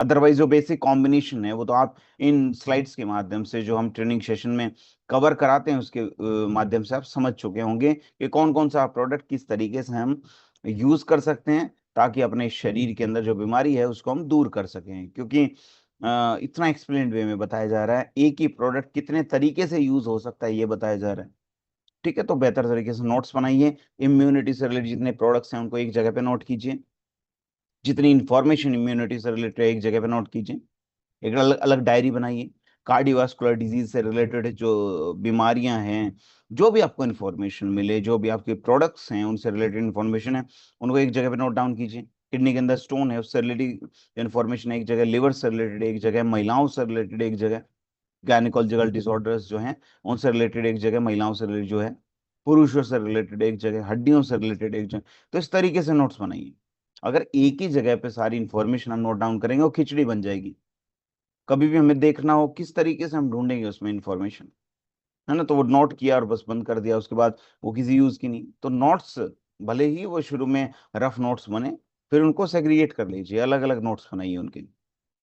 Otherwise जो basic combination है वो तो आप इन स्लाइड्स के माध्यम से, जो हम ट्रेनिंग सेशन में कवर कराते हैं, उसके माध्यम से आप समझ चुके होंगे कि कौन कौन सा प्रोडक्ट किस तरीके से हम यूज कर सकते हैं, ताकि अपने शरीर के अंदर जो बीमारी है उसको हम दूर कर सकें। क्योंकि इतना एक्सप्लेन वे में बताया जा रहा है, एक ही प्रोडक्ट कितने तरीके से यूज हो सकता है ये बताया जा रहा है। ठीक है, तो बेहतर तरीके से नोट्स बनाइए। इम्यूनिटी से रिलेटेड जितने प्रोडक्ट्स हैं उनको एक जगह पे नोट कीजिए। जितनी इंफॉर्मेशन इम्यूनिटी से रिलेटेड एक जगह पे नोट कीजिए। एक अलग अलग डायरी बनाइए। कार्डियोवास्कुलर डिजीज से रिलेटेड जो बीमारियां हैं, जो भी आपको इन्फॉर्मेशन मिले, जो भी आपके प्रोडक्ट्स हैं उनसे रिलेटेड इन्फॉर्मेशन है, उनको एक जगह पे नोट डाउन कीजिए। किडनी के अंदर स्टोन है उससे रिलेटेड इन्फॉर्मेशन एक जगह, लिवर से रिलेटेड एक जगह, महिलाओं से रिलेटेड एक जगह, गायनिकोलॉजिकल डिसऑर्डर्स जो हैं उनसे रिलेटेड एक जगह, महिलाओं से रिलेटेड जो है, पुरुषों से रिलेटेड एक जगह, हड्डियों से रिलेटेड एक जगह। तो इस तरीके से नोट्स बनाइए। अगर एक ही जगह पे सारी इंफॉर्मेशन हम नोट डाउन करेंगे वो खिचड़ी बन जाएगी। कभी भी हमें देखना हो किस तरीके से हम ढूंढेंगे उसमें इंफॉर्मेशन, है ना, तो वो नोट किया और बस बंद कर दिया, उसके बाद वो किसी यूज की नहीं। तो नोट्स भले ही वो शुरू में रफ नोट्स बने, फिर उनको सेग्रीगेट कर लीजिए, अलग अलग नोट्स बनाइए उनके।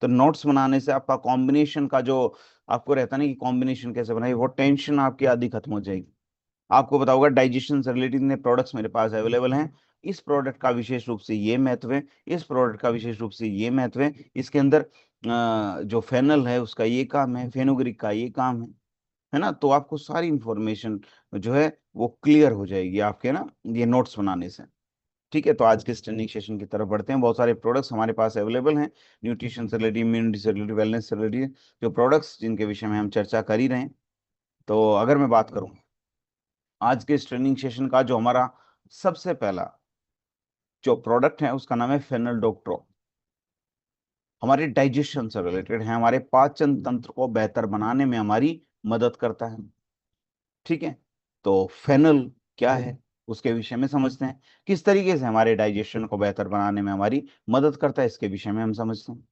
तो नोट्स बनाने से आपका कॉम्बिनेशन का जो आपको रहता ना कि कॉम्बिनेशन कैसे बनाए, वो टेंशन आपकी आधी खत्म हो जाएगी। आपको पता होगा डाइजेशन से रिलेटेड इतने प्रोडक्ट्स मेरे पास अवेलेबल हैं, इस प्रोडक्ट का विशेष रूप से ये महत्व है, इस प्रोडक्ट का विशेष रूप से ये महत्व है, इसके अंदर जो फेनल है उसका ये काम है, फेनुग्रीक का ये काम है ना। तो आपको सारी इंफॉर्मेशन जो है वो क्लियर हो जाएगी आपके ना ये नोट्स बनाने से। ठीक है, तो आज के स्टैंडिंग सेशन की तरफ बढ़ते हैं। बहुत सारे प्रोडक्ट्स हमारे पास अवेलेबल हैं, न्यूट्रिशन से रिलेटेड, इम्यूनिटी से रिलेटेड, वेलनेस से रिलेटेड, जो प्रोडक्ट्स जिनके विषय में हम चर्चा कर ही रहे हैं। तो अगर मैं बात करूं आज के इस ट्रेनिंग सेशन का, जो हमारा सबसे पहला जो प्रोडक्ट है उसका नाम है फेनल डॉक्ट्रो। हमारे डाइजेशन से रिलेटेड है, हमारे पाचन तंत्र को बेहतर बनाने में हमारी मदद करता है। ठीक है, तो फेनल क्या है उसके विषय में समझते हैं, किस तरीके से हमारे डाइजेशन को बेहतर बनाने में हमारी मदद करता है इसके विषय में हम समझते हैं।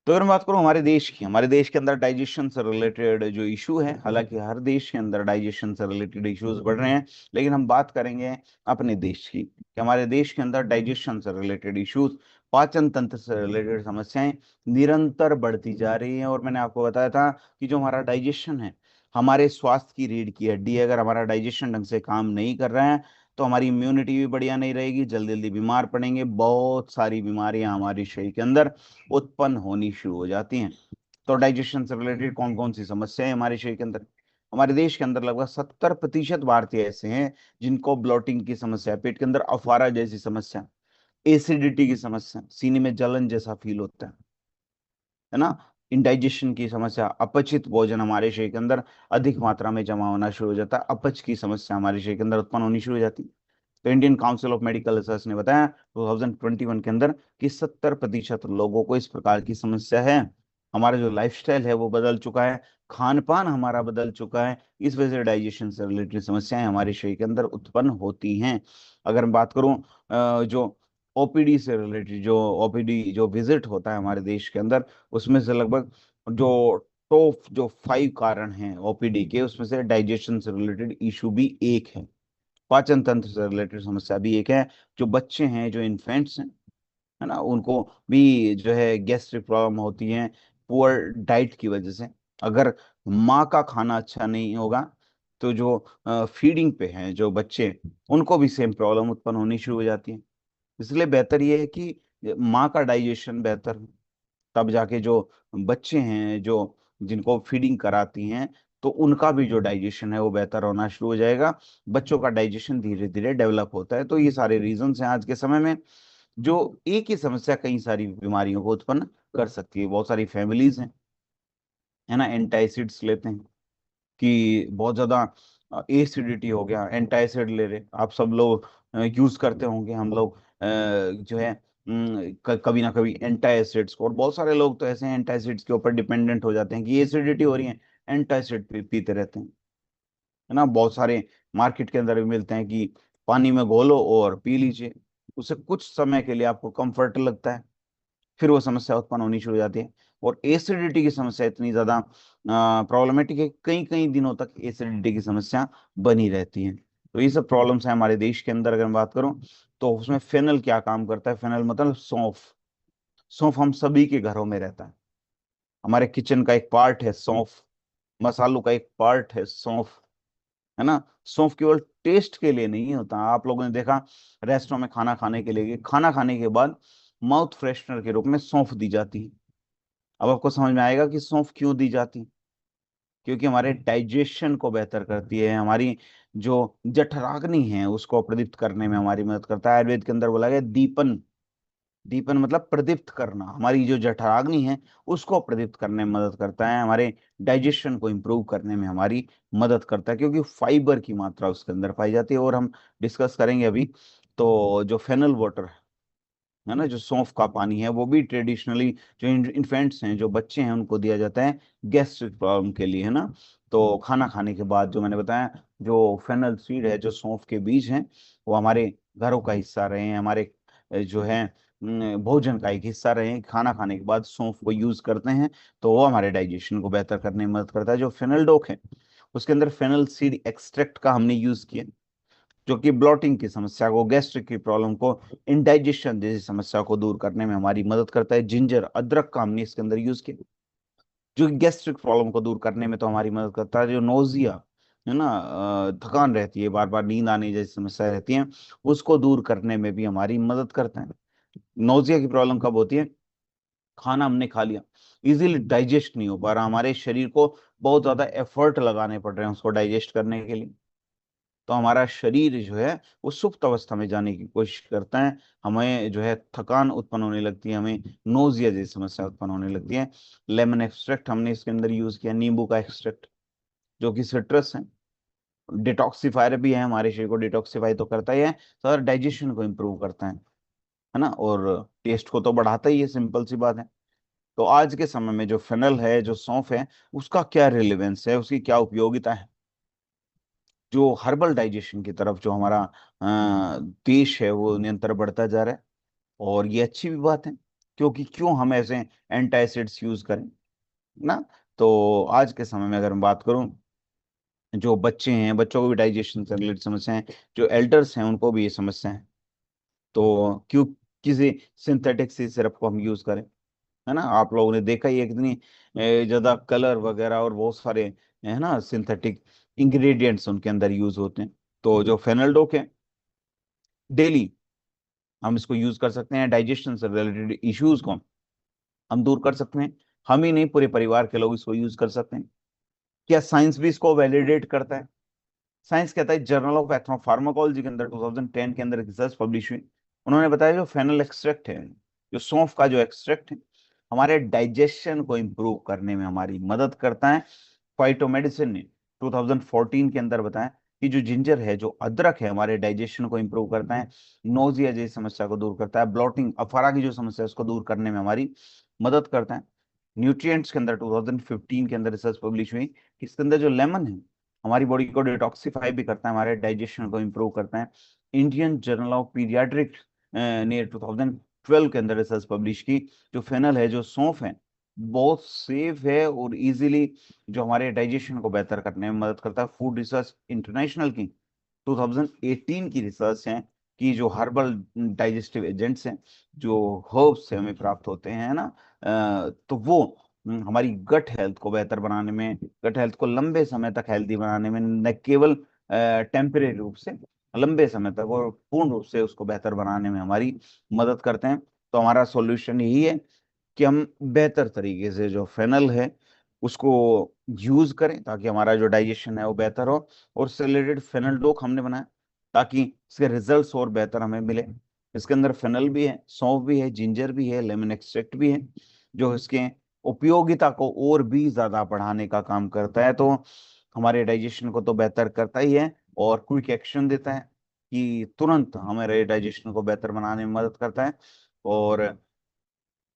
तो अगर मैं बात करूं हमारे देश की, हमारे देश के अंदर डाइजेशन से रिलेटेड जो इशू है, हालांकि हर देश के अंदर डाइजेशन से रिलेटेड इश्यूज बढ़ रहे हैं, लेकिन हम बात करेंगे अपने देश की कि हमारे देश के अंदर डाइजेशन से रिलेटेड इश्यूज, पाचन तंत्र से रिलेटेड समस्याएं निरंतर बढ़ती जा रही हैं। और मैंने आपको बताया था कि जो हमारा डाइजेशन है, हमारे स्वास्थ्य की रीढ़ की हड्डी है। अगर हमारा डाइजेशन ढंग से काम नहीं कर रहा है तो हमारी इम्यूनिटी भी बढ़िया नहीं रहेगी, जल्दी जल्दी बीमार पड़ेंगे, बहुत सारी बीमारियां हमारे शरीर के अंदर उत्पन्न होनी शुरू हो जाती हैं। तो डाइजेशन से रिलेटेड कौन कौन सी समस्याएं हमारे शरीर के अंदर, हमारे देश के अंदर लगभग 70% भारतीय ऐसे हैं जिनको ब्लोटिंग की समस्या, पेट के अंदर अफारा जैसी समस्या, एसिडिटी की समस्या, सीने में जलन जैसा फील होता है ना, इंडाइजेशन की समस्या, अपचित भोजन हमारे शरीर के अंदर अधिक मात्रा में जमा होना शुरू हो जाता है, अपच की समस्या हमारे शरीर के अंदर उत्पन्न होनी शुरू हो जाती है। तो Indian council of medical research ने बताया 2021 के अंदर कि 70% लोगों को इस प्रकार की समस्या है। हमारा जो लाइफस्टाइल है वो बदल चुका है, खान पान हमारा बदल चुका है, इस वजह से डाइजेशन से रिलेटेड समस्याएं हमारे शरीर के अंदर उत्पन्न होती हैं। अगर मैं बात करूं जो ओपीडी से रिलेटेड, जो ओपीडी जो विजिट होता है हमारे देश के अंदर, उसमें से लगभग जो टॉप जो 5 कारण हैं ओपीडी के, उसमें से डाइजेशन से रिलेटेड इशू भी एक है, पाचन तंत्र से रिलेटेड समस्या भी एक है। जो बच्चे हैं, जो इन्फेंट्स हैं, है ना, उनको भी जो है गैस्ट्रिक प्रॉब्लम होती है पुअर डाइट की वजह से। अगर माँ का खाना अच्छा नहीं होगा तो जो फीडिंग पे हैं जो बच्चे, उनको भी सेम प्रॉब्लम उत्पन्न होनी शुरू हो जाती है। इसलिए बेहतर ये है कि माँ का डाइजेशन बेहतर हो, तब जाके जो बच्चे हैं, जो जिनको फीडिंग कराती हैं, तो उनका भी जो डाइजेशन है वो बेहतर होना शुरू हो जाएगा। बच्चों का डाइजेशन धीरे धीरे डेवलप होता है। तो ये सारे रीजंस हैं आज के समय में, जो एक ही समस्या कई सारी बीमारियों को उत्पन्न कर सकती है। बहुत सारी फैमिलीज हैं, है ना, एंटासिड्स लेते हैं कि बहुत ज्यादा एसिडिटी हो गया, एंटासिड ले रहे, आप सब लोग यूज करते होंगे। हम लोग जो है कभी ना कभी एंटासिड्स को, और बहुत सारे लोग तो ऐसे हैं एंटासिड्स के ऊपर डिपेंडेंट हो जाते हैं कि एसिडिटी हो रही है, एंटासिड पीते रहते हैं, है ना। बहुत सारे मार्केट के अंदर भी मिलते हैं कि पानी में घोलो और पी लीजिए, उससे कुछ समय के लिए आपको कंफर्ट लगता है, फिर वो समस्या उत्पन्न होनी शुरू हो जाती है। और एसिडिटी की समस्या इतनी ज्यादा प्रॉब्लमेटिक है, कई कई दिनों तक एसिडिटी की समस्या बनी रहती है। तो ये सब प्रॉब्लम्स हैं हमारे देश के अंदर। अगर मैं बात करूं तो उसमें फेनल क्या काम करता है, फेनल मतलब सौंफ। सौंफ हम सभी के घरों में रहता है, हमारे किचन का एक पार्ट है सौंफ, मसालों का एक पार्ट है सौंफ, है ना। सौंफ केवल टेस्ट के लिए नहीं होता, आप लोगों ने देखा रेस्टोरेंट में खाना खाने के लिए, खाना खाने के बाद माउथ फ्रेशनर के रूप में सौंफ दी जाती है। अब आपको समझ में आएगा कि सौंफ क्यों दी जाती है। क्योंकि हमारे डाइजेशन को बेहतर करती है, हमारी जो जठराग्नि है उसको प्रदीप्त करने में हमारी मदद करता है। आयुर्वेद के अंदर बोला गया दीपन, दीपन मतलब प्रदीप्त करना, हमारी जो जठराग्नि है उसको प्रदीप्त करने में मदद करता है, हमारे डाइजेशन को इम्प्रूव करने में हमारी मदद करता है, क्योंकि फाइबर की मात्रा उसके अंदर पाई जाती है। और हम डिस्कस करेंगे अभी, तो जो फेनल वाटर है ना, जो सौंफ का पानी है, वो भी ट्रेडिशनली जो इन्फेंट्स हैं, जो बच्चे हैं, उनको दिया जाता है गैस्ट्रिक प्रॉब्लम के लिए, है ना। तो खाना खाने के बाद जो मैंने बताया, जो फेनल सीड है, जो सौंफ के बीज हैं, वो हमारे घरों का हिस्सा रहे हैं, हमारे जो है भोजन का एक हिस्सा रहे हैं। खाना खाने के बाद सौंफ को यूज करते हैं, तो वो हमारे डाइजेशन को बेहतर करने में मदद करता है। जो फेनल डोक है उसके अंदर फेनल सीड एक्सट्रैक्ट का हमने यूज किया, जो कि ब्लॉटिंग की समस्या को, गैस्ट्रिक की प्रॉब्लम को, इंडाइजेशन जैसी समस्या को दूर करने में हमारी मदद करता है। जिंजर, अदरक का हमने इसके अंदर यूज किया, जो कि गैस्ट्रिक प्रॉब्लम को दूर करने में तो हमारी मदद करता है। जो नोजिया है ना, थकान रहती है, बार बार नींद आने जैसी समस्या रहती है, उसको दूर करने में भी हमारी मदद करता है। नोजिया की प्रॉब्लम कब होती है? खाना हमने खा लिया, इजीली डाइजेस्ट नहीं हो पा रहा, हमारे शरीर को बहुत ज्यादा एफर्ट लगाने पड़ रहे हैं उसको डाइजेस्ट करने के लिए, तो हमारा शरीर जो है वो सुप्त अवस्था में जाने की कोशिश करता है, हमें जो है थकान उत्पन्न होने लगती है, हमें नोजिया जैसी समस्या उत्पन्न होने लगती है। लेमन एक्सट्रैक्ट हमने इसके अंदर यूज किया, नींबू का एक्सट्रैक्ट, जो कि सिट्रस है, डिटॉक्सिफायर भी है, हमारे शरीर को डिटॉक्सिफाई तो करता ही है, तो डाइजेशन को इम्प्रूव करता है ना, और टेस्ट को तो बढ़ाता ही है, सिंपल सी बात है। तो आज के समय में जो फेनल है, जो सौंफ है, उसका क्या रिलेवेंस है, उसकी क्या उपयोगिता है, जो हर्बल डाइजेशन की तरफ जो हमारा देश है वो निरंतर बढ़ता जा रहा है। और ये अच्छी भी बात है, क्योंकि क्यों हम ऐसे एंटासिड्स यूज करें ना। तो आज के समय में अगर मैं बात करूं, जो बच्चे हैं, बच्चों को भी डाइजेशन से रिलेटेड समस्या है, जो एल्डर्स हैं उनको भी ये समस्या है, तो क्यों किसी सिंथेटिक सी सिरप को हम यूज करें, है ना। आप लोगों ने देखा ही है कितनी ज्यादा कलर वगैरह और बहुत सारे है ना सिंथेटिक इंग्रेडिएंट्स उनके अंदर यूज होते हैं। तो जो फेनल्डोक है, डेली हम इसको यूज कर सकते हैं, डाइजेशन से रिलेटेड इश्यूज को हम दूर कर सकते हैं। हम ही नहीं, पूरे परिवार के लोग इसको यूज कर सकते हैं। क्या साइंस भी इसको वैलिडेट करता है? साइंस कहता है, जर्नल ऑफ एथनोफार्माकोलॉजी के अंदर 2010 के अंदर रिसर्च पब्लिश हुई, उन्होंने बताया जो फेनल एक्सट्रैक्ट है, जो सौंफ का जो एक्सट्रैक्ट है, हमारे डाइजेशन को इंप्रूव करने में हमारी मदद करता है। फाइटोमेडिसिन ने 2014 के अंदर बताया कि जो जिंजर है, जो अदरक है, हमारे डाइजेशन को इंप्रूव करता है, नोजिया जैसी समस्या को दूर करता है, ब्लॉटिंग, अफारा की जो समस्या है उसको दूर करने में हमारी मदद करता है। न्यूट्रिएंट्स के अंदर 2015 के अंदर रिसर्च पब्लिश हुई कि इसके अंदर जो लेमन है, हमारी बॉडी को डिटॉक्सिफाई भी करता है, हमारे डाइजेशन को इंप्रूव करता है। इंडियन जर्नल ऑफ पीडियाट्रिक ने 2012 के अंदर रिसर्च पब्लिश की, जो फेनल है, जो सौंफ है, बहुत सेफ है और इजीली जो हमारे डाइजेशन को बेहतर करने में मदद करता है। फूड रिसर्च इंटरनेशनल की 2018 की रिसर्च है कि जो हर्बल डाइजेस्टिव एजेंट्स हैं, जो हर्ब्स से हमें प्राप्त होते हैं ना, तो वो हमारी गट हेल्थ को बेहतर बनाने में, गट हेल्थ को लंबे समय तक हेल्दी बनाने में, न केवल टेम्परेरी रूप से, लंबे समय तक और पूर्ण रूप से उसको बेहतर बनाने में हमारी मदद करते हैं। तो हमारा सॉल्यूशन यही है कि हम बेहतर तरीके से जो फेनल है उसको यूज करें, ताकि हमारा जो डाइजेशन है वो बेहतर हो। और उससे रिलेटेड फेनल डोक हमने बनाया ताकि इसके रिजल्ट्स और बेहतर हमें मिले। इसके अंदर फेनल भी है, सौंफ भी है, जिंजर भी है, लेमन एक्सट्रैक्ट भी है, जो इसके उपयोगिता को और भी ज्यादा बढ़ाने का काम करता है। तो हमारे डाइजेशन को तो बेहतर करता ही है, और क्विक एक्शन देता है कि तुरंत हमारे डाइजेशन को बेहतर बनाने में मदद करता है। और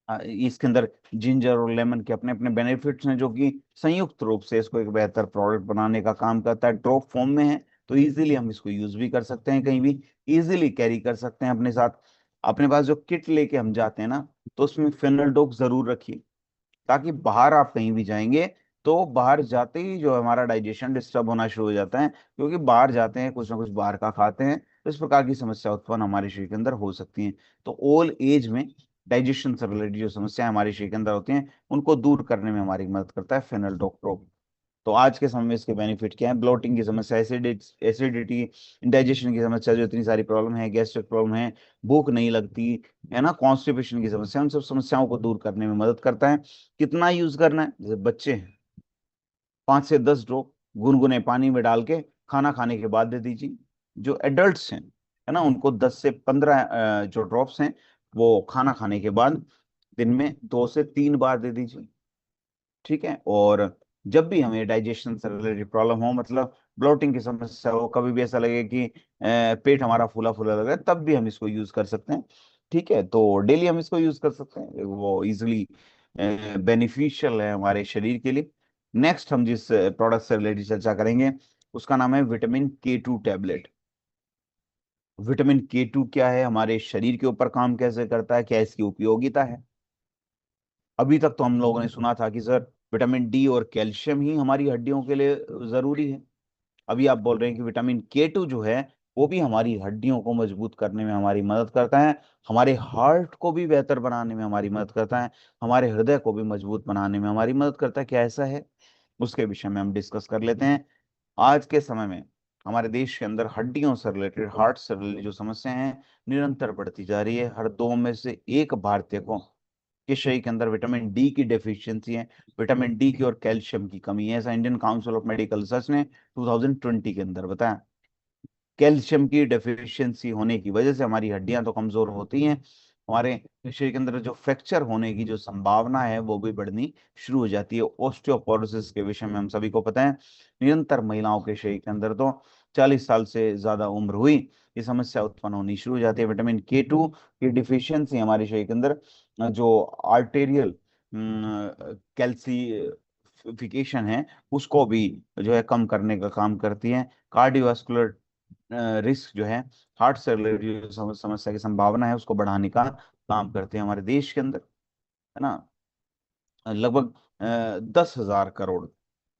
इसके अंदर जिंजर और लेमन के अपने अपने बेनिफिट्स हैं, जो कि संयुक्त रूप से इसको एक बेहतर प्रोडक्ट बनाने का काम करता है। ड्रॉप फॉर्म में है, तो इजीली हम इसको यूज भी कर सकते हैं, कहीं भी इजीली कैरी कर सकते हैं अपने साथ। अपने पास जो किट लेके हम जाते हैं ना, तो उसमें फेनल जरूर रखिए, ताकि बाहर आप कहीं भी जाएंगे तो बाहर जाते ही जो हमारा डाइजेशन डिस्टर्ब होना शुरू हो जाता है, क्योंकि बाहर जाते हैं, कुछ ना कुछ बाहर का खाते हैं, तो इस प्रकार की समस्या उत्पन्न हमारे शरीर के अंदर हो सकती है। तो ओल्ड एज में डाइजेशन से रिलेटेड जो समस्याएं हमारे शरीर के अंदर होती हैं उनको दूर करने में हमारी मदद करता है फेनल डॉक्टर। तो आज के समय में इसके बेनिफिट क्या है? ब्लोटिंग की समस्या, एसिडिटी, इंडाइजेशन की समस्या, जो इतनी सारी प्रॉब्लम है, गैस्ट्रिक प्रॉब्लम है, भूख नहीं लगती है ना, कॉन्स्टिपेशन की समस्या, उन सब समस्याओं को दूर करने में मदद करता है। कितना यूज करना है? जैसे बच्चे हैं, 5 से 10 ड्रॉप गुनगुने पानी में डाल के खाना खाने के बाद दे दीजिए। जो एडल्ट्स हैं है ना, उनको 10 से 15 जो ड्रॉप्स हैं वो खाना खाने के बाद दिन में 2 से 3 बार दे दीजिए। ठीक है। और जब भी हमें डाइजेशन से रिलेटेड प्रॉब्लम हो, मतलब ब्लोटिंग की समस्या हो, कभी भी ऐसा लगे कि पेट हमारा फूला फूला लग रहा है, तब भी हम इसको यूज कर सकते हैं। ठीक है। तो डेली हम इसको यूज कर सकते हैं, वो इजिली बेनिफिशियल है हमारे शरीर के लिए। नेक्स्ट हम जिस प्रोडक्ट से रिलेटेड चर्चा करेंगे उसका नाम है vitamin K2 tablet. Vitamin K2 क्या है, हमारे शरीर के ऊपर काम कैसे करता है, क्या इसकी उपयोगिता है? अभी तक तो हम लोगों ने सुना था कि सर विटामिन D और कैल्शियम ही हमारी हड्डियों के लिए जरूरी है। अभी आप बोल रहे हैं कि विटामिन K2 जो है वो भी हमारी हड्डियों को मजबूत करने में हमारी मदद करता है, हमारे हार्ट को भी बेहतर बनाने में हमारी मदद करता है, हमारे हृदय को भी मजबूत बनाने में हमारी मदद करता है। क्या ऐसा है? उसके विषय में हम डिस्कस कर लेते हैं। आज के समय में हमारे देश के अंदर हड्डियों से रिलेटेड, हार्ट से रिलेटेड जो समस्याएं हैं निरंतर बढ़ती जा रही है। हर 2 में से 1 भारतीय को के शरीर के अंदर विटामिन D की डेफिशिएंसी है, विटामिन D की और कैल्शियम की कमी है। ऐसा Indian council of medical research ने 2020 के अंदर बताया। कैल्शियम की डेफिशिएंसी होने की वजह से हमारी हड्डियां तो कमजोर होती हैं, हमारे शरीर के अंदर जो फ्रैक्चर होने की जो संभावना है वो भी बढ़नी शुरू हो जाती है। ऑस्टियोपोरोसिस के विषय में हम सभी को पता है। निरंतर महिलाओं के शरीर के अंदर तो 40 साल से ज्यादा उम्र हुई ये समस्या उत्पन्न होनी शुरू हो जाती है। विटामिन K2 की डिफिशियंसी हमारे शरीर के अंदर जो आर्टेरियल कैल्सिफिकेशन है उसको भी जो है कम करने का काम करती है। कार्डियोवास्कुलर रिस्क जो है, हार्ट से रिलेटेड जो समस्या की संभावना है उसको बढ़ाने का काम करते हैं हमारे देश के अंदर, है ना। लगभग 10,000 करोड़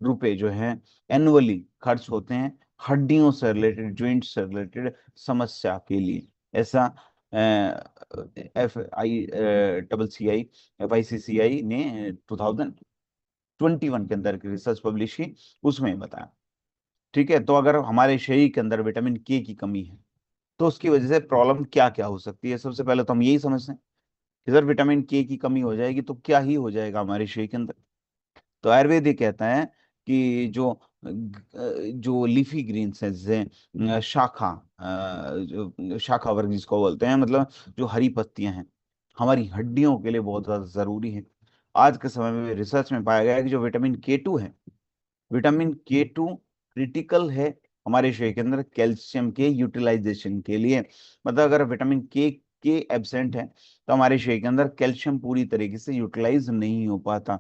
रुपए जो है एनुअली खर्च होते हैं हड्डियों से रिलेटेड, ज्वाइंट से रिलेटेड समस्या के लिए। ऐसा FICCI ने 2021 के अंदर की रिसर्च पब्लिश की, उसमें बताया। ठीक है। तो अगर हमारे शरीर के अंदर विटामिन K की कमी है तो उसकी वजह से प्रॉब्लम क्या क्या हो सकती है? सबसे पहले तो हम यही समझते हैं कि सर विटामिन K की कमी हो जाएगी तो क्या ही हो जाएगा हमारे शरीर के अंदर। तो आयुर्वेद ये कहता है कि जो लीफी ग्रीन्स हैं, जैसे शाखा, जो शाखा वर्ग जिसको बोलते हैं, मतलब जो हरी पत्तियां हैं, हमारी हड्डियों के लिए बहुत ज्यादा जरूरी है। आज के समय में रिसर्च में पाया गया है कि जो विटामिन K2 है, विटामिन K2 क्रिटिकल है हमारे शरीर के अंदर कैल्शियम के यूटिलाइजेशन के लिए। मतलब अगर विटामिन के एब्सेंट है तो हमारे शरीर के अंदर कैल्शियम पूरी तरीके से यूटिलाइज नहीं हो पाता,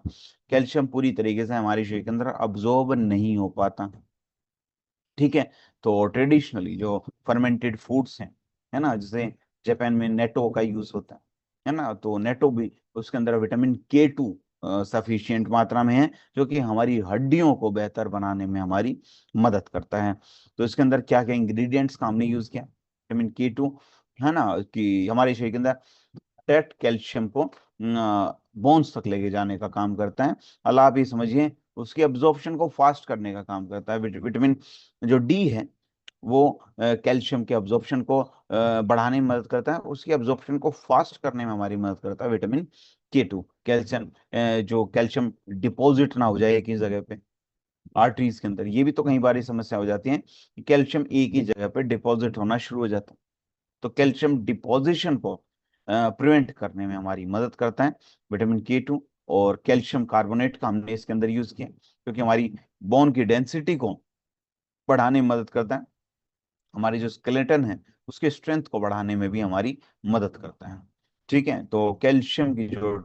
कैल्शियम पूरी तरीके से हमारे शरीर के अंदर अब्जॉर्ब नहीं हो पाता। ठीक है। तो ट्रेडिशनली जो फर्मेंटेड फूड्स हैं, है ना, जैसे जापान में नेटो का यूज होता है ना, तो नेटो भी, उसके अंदर विटामिन K2 सफिशिएंट मात्रा में है जो कि हमारी हड्डियों को बेहतर बनाने में हमारी मदद करता है। तो इसके अंदर क्या क्या इंग्रेडिएंट्स का हमने यूज किया? विटामिन K2, है ना, कि हमारे शरीर के अंदर टेट कैल्शियम को बोन्स तक लेके जाने का काम करता है। अला आप ये समझिए उसकी एब्जॉर्प्शन को फास्ट करने का काम करता है। विटामिन जो D है वो कैल्शियम के एब्जॉर्प्शन को बढ़ाने में मदद करता है, उसकी एब्जॉर्प्शन को फास्ट करने में हमारी मदद करता है विटामिन K2। कैल्शियम जो कैल्शियम डिपॉजिट ना हो जाए एक ही जगह पे आर्टरीज के अंदर, ये भी तो कई बार समस्या हो जाती है कि कैल्शियम एक ही जगह पे डिपॉजिट होना शुरू हो जाता है। तो कैल्शियम डिपोजिशन को प्रिवेंट करने में हमारी मदद करता है विटामिन K2। और कैल्शियम कार्बोनेट का हमने इसके अंदर यूज किया क्योंकि हमारी बोन की डेंसिटी को बढ़ाने में मदद करता है, हमारी जो स्केलेटन है उसके स्ट्रेंथ को बढ़ाने में भी हमारी मदद करता है। ठीक है। तो कैल्शियम की जो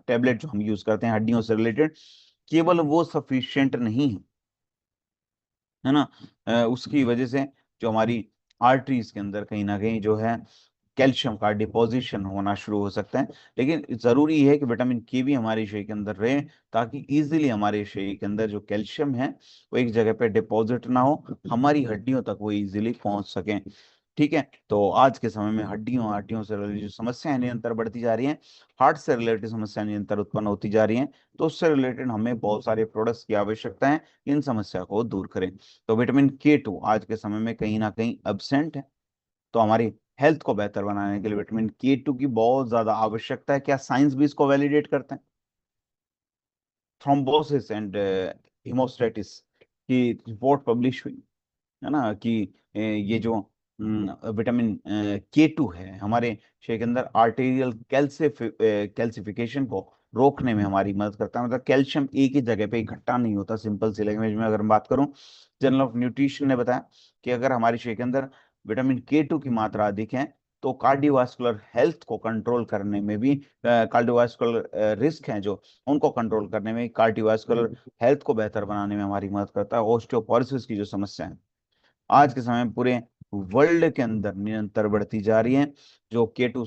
टेबलेट जो हम यूज करते हैं हड्डियों से रिलेटेड, केवल वो सफिशिएंट नहीं है, है ना, उसकी वजह से जो हमारी आर्टरीज के अंदर कहीं ना कहीं जो है कैल्शियम का डिपोजिशन होना शुरू हो सकता है। लेकिन जरूरी है कि विटामिन K भी हमारे शरीर के अंदर रहे ताकि इजीली हमारे शरीर के अंदर जो कैल्शियम है वो एक जगह पे डिपॉजिट ना हो, हमारी हड्डियों तक वो इजीली पहुंच सके। ठीक है, तो आज के समय में हड्डियों से रिलेटेड जो समस्याएं निरंतर बढ़ती जा रही हैं, हार्ट से रिलेटेड समस्याएं निरंतर उत्पन्न होती जा रही हैं, तो उससे रिलेटेड हमें बहुत सारे प्रोडक्ट्स की आवश्यकता है इन समस्या को दूर करें। तो विटामिन K2 आज के समय में कहीं ना कहीं एब्सेंट है, तो हमारी हेल्थ को बेहतर बनाने के लिए विटामिन K2 की बहुत ज्यादा आवश्यकता है। क्या साइंस भी इसको वैलिडेट करते हैं? थ्रोम्बोसिस एंड हिमोस्टेटिस की रिपोर्ट पब्लिश हुई है ना, कि ये जो विटामिन K2 है हमारे शरीर के अंदर आर्टेरियल कैल्सिफिकेशन को रोकने में हमारी मदद करता है। मतलब कैल्शियम एक ही जगह पे इकट्ठा नहीं होता। सिंपल सी लैंग्वेज में अगर हम बात करूं, जर्नल ऑफ न्यूट्रिशन ने बताया कि अगर हमारे शरीर के अंदर विटामिन K2 की मात्रा अधिक है तो कार्डियोवास्कुलर हेल्थ को कंट्रोल करने में भी, कार्डियोवास्कुलर रिस्क हैं जो, उनको कंट्रोल करने में, कार्डियोवास्कुलर हेल्थ को बेहतर बनाने में हमारी मदद करता है। ऑस्टियोपोरोसिस की जो समस्या है आज के समय में पूरे वर्ल्ड के अंदर निरंतर बढ़ती जा रही है, जो K2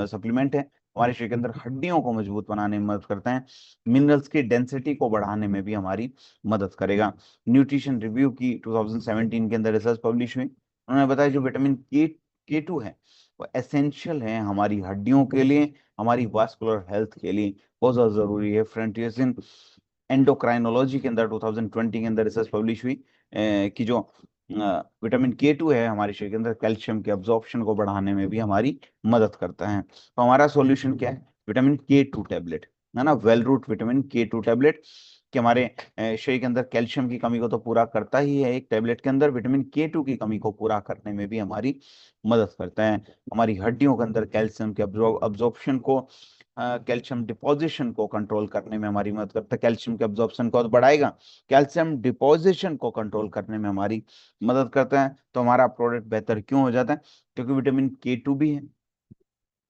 सप्लीमेंट है हमारे शरीर के अंदर हड्डियों को मजबूत बनाने में मदद करते हैं, मिनरल्स की डेंसिटी को बढ़ाने में भी हमारी मदद करेगा। न्यूट्रिशन रिव्यू की 2017 के अंदर रिसर्च पब्लिश हुई, उन्होंने बताया जो विटामिन K2 है वो एसेंशियल है हमारी हड्डियों के लिए, हमारी वास्कुलर हेल्थ के लिए बहुत ज्यादा जरूरी है। फ्रंटियर्स इन एंडोक्राइनोलॉजी के अंदर 2020 के अंदर रिसर्च पब्लिश हुई कि जो विटामिन K2 है हमारे शरीर के अंदर कैल्शियम के अब्जॉर्प्शन को बढ़ाने में भी हमारी मदद करता है। तो हमारा सॉल्यूशन क्या है? विटामिन K2 टैबलेट, है ना, well root vitamin K2 tablet, कि हमारे शरीर के अंदर कैल्शियम की कमी को तो पूरा करता ही है एक टैबलेट के अंदर, विटामिन K2 की कमी को पूरा करने में भी हमारी मदद करता है। हमारी हड्डियों के अंदर कैल्शियम के अब्जॉर्प्शन को, कैल्शियम डिपोजिशन को कंट्रोल करने में हमारी मदद करता है। कैल्शियम के अब्जॉर्प्शन को तो बढ़ाएगा, कैल्शियम डिपोजिशन को कंट्रोल करने में हमारी मदद करता है। तो हमारा प्रोडक्ट बेहतर क्यों हो जाता है? क्योंकि विटामिन K2 भी है,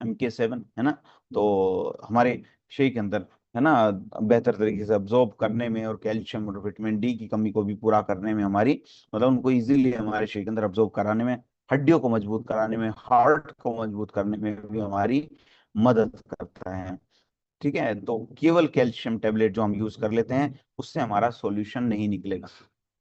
MK7 है ना, तो हमारे शरीर के अंदर, है ना, बेहतर तरीके से अब्जॉर्ब करने में और कैल्शियम और विटामिन D की कमी को भी पूरा करने में हमारी, मतलब उनको इजीली हमारे शरीर के अंदर अब्जॉर्ब कराने में, हड्डियों को मजबूत कराने में, हार्ट को मजबूत करने में भी हमारी मदद करता है। ठीक है, तो केवल कैल्शियम टेबलेट जो हम यूज कर लेते हैं उससे हमारा सॉल्यूशन नहीं निकलेगा।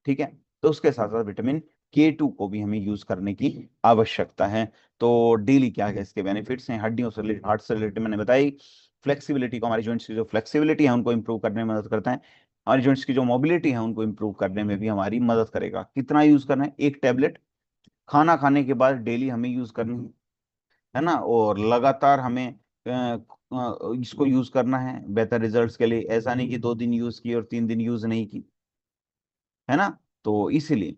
ठीक है, तो उसके साथ साथ विटामिन K2 को भी हमें यूज करने की आवश्यकता है। तो डेली क्या क्या इसके बेनिफिट्स हैं? हड्डियों से रिलेटेड, हार्ट से रिलेटेड मैंने बताई। फ्लेक्सिबिलिटी को, हमारी जॉइंट्स की जो फ्लेक्सिबिलिटी है उनको इंप्रूव करने में मदद करता है। हमारी जॉइंट्स की जो मोबिलिटी है उनको इंप्रूव करने में भी हमारी मदद करेगा। कितना यूज करना है? एक टैबलेट खाना खाने के बाद डेली हमें यूज करनी है ना, और लगातार हमें इसको यूज करना है बेहतर रिजल्ट्स के लिए। ऐसा नहीं कि 2 दिन यूज की और 3 दिन यूज नहीं की, है ना। तो इसीलिए,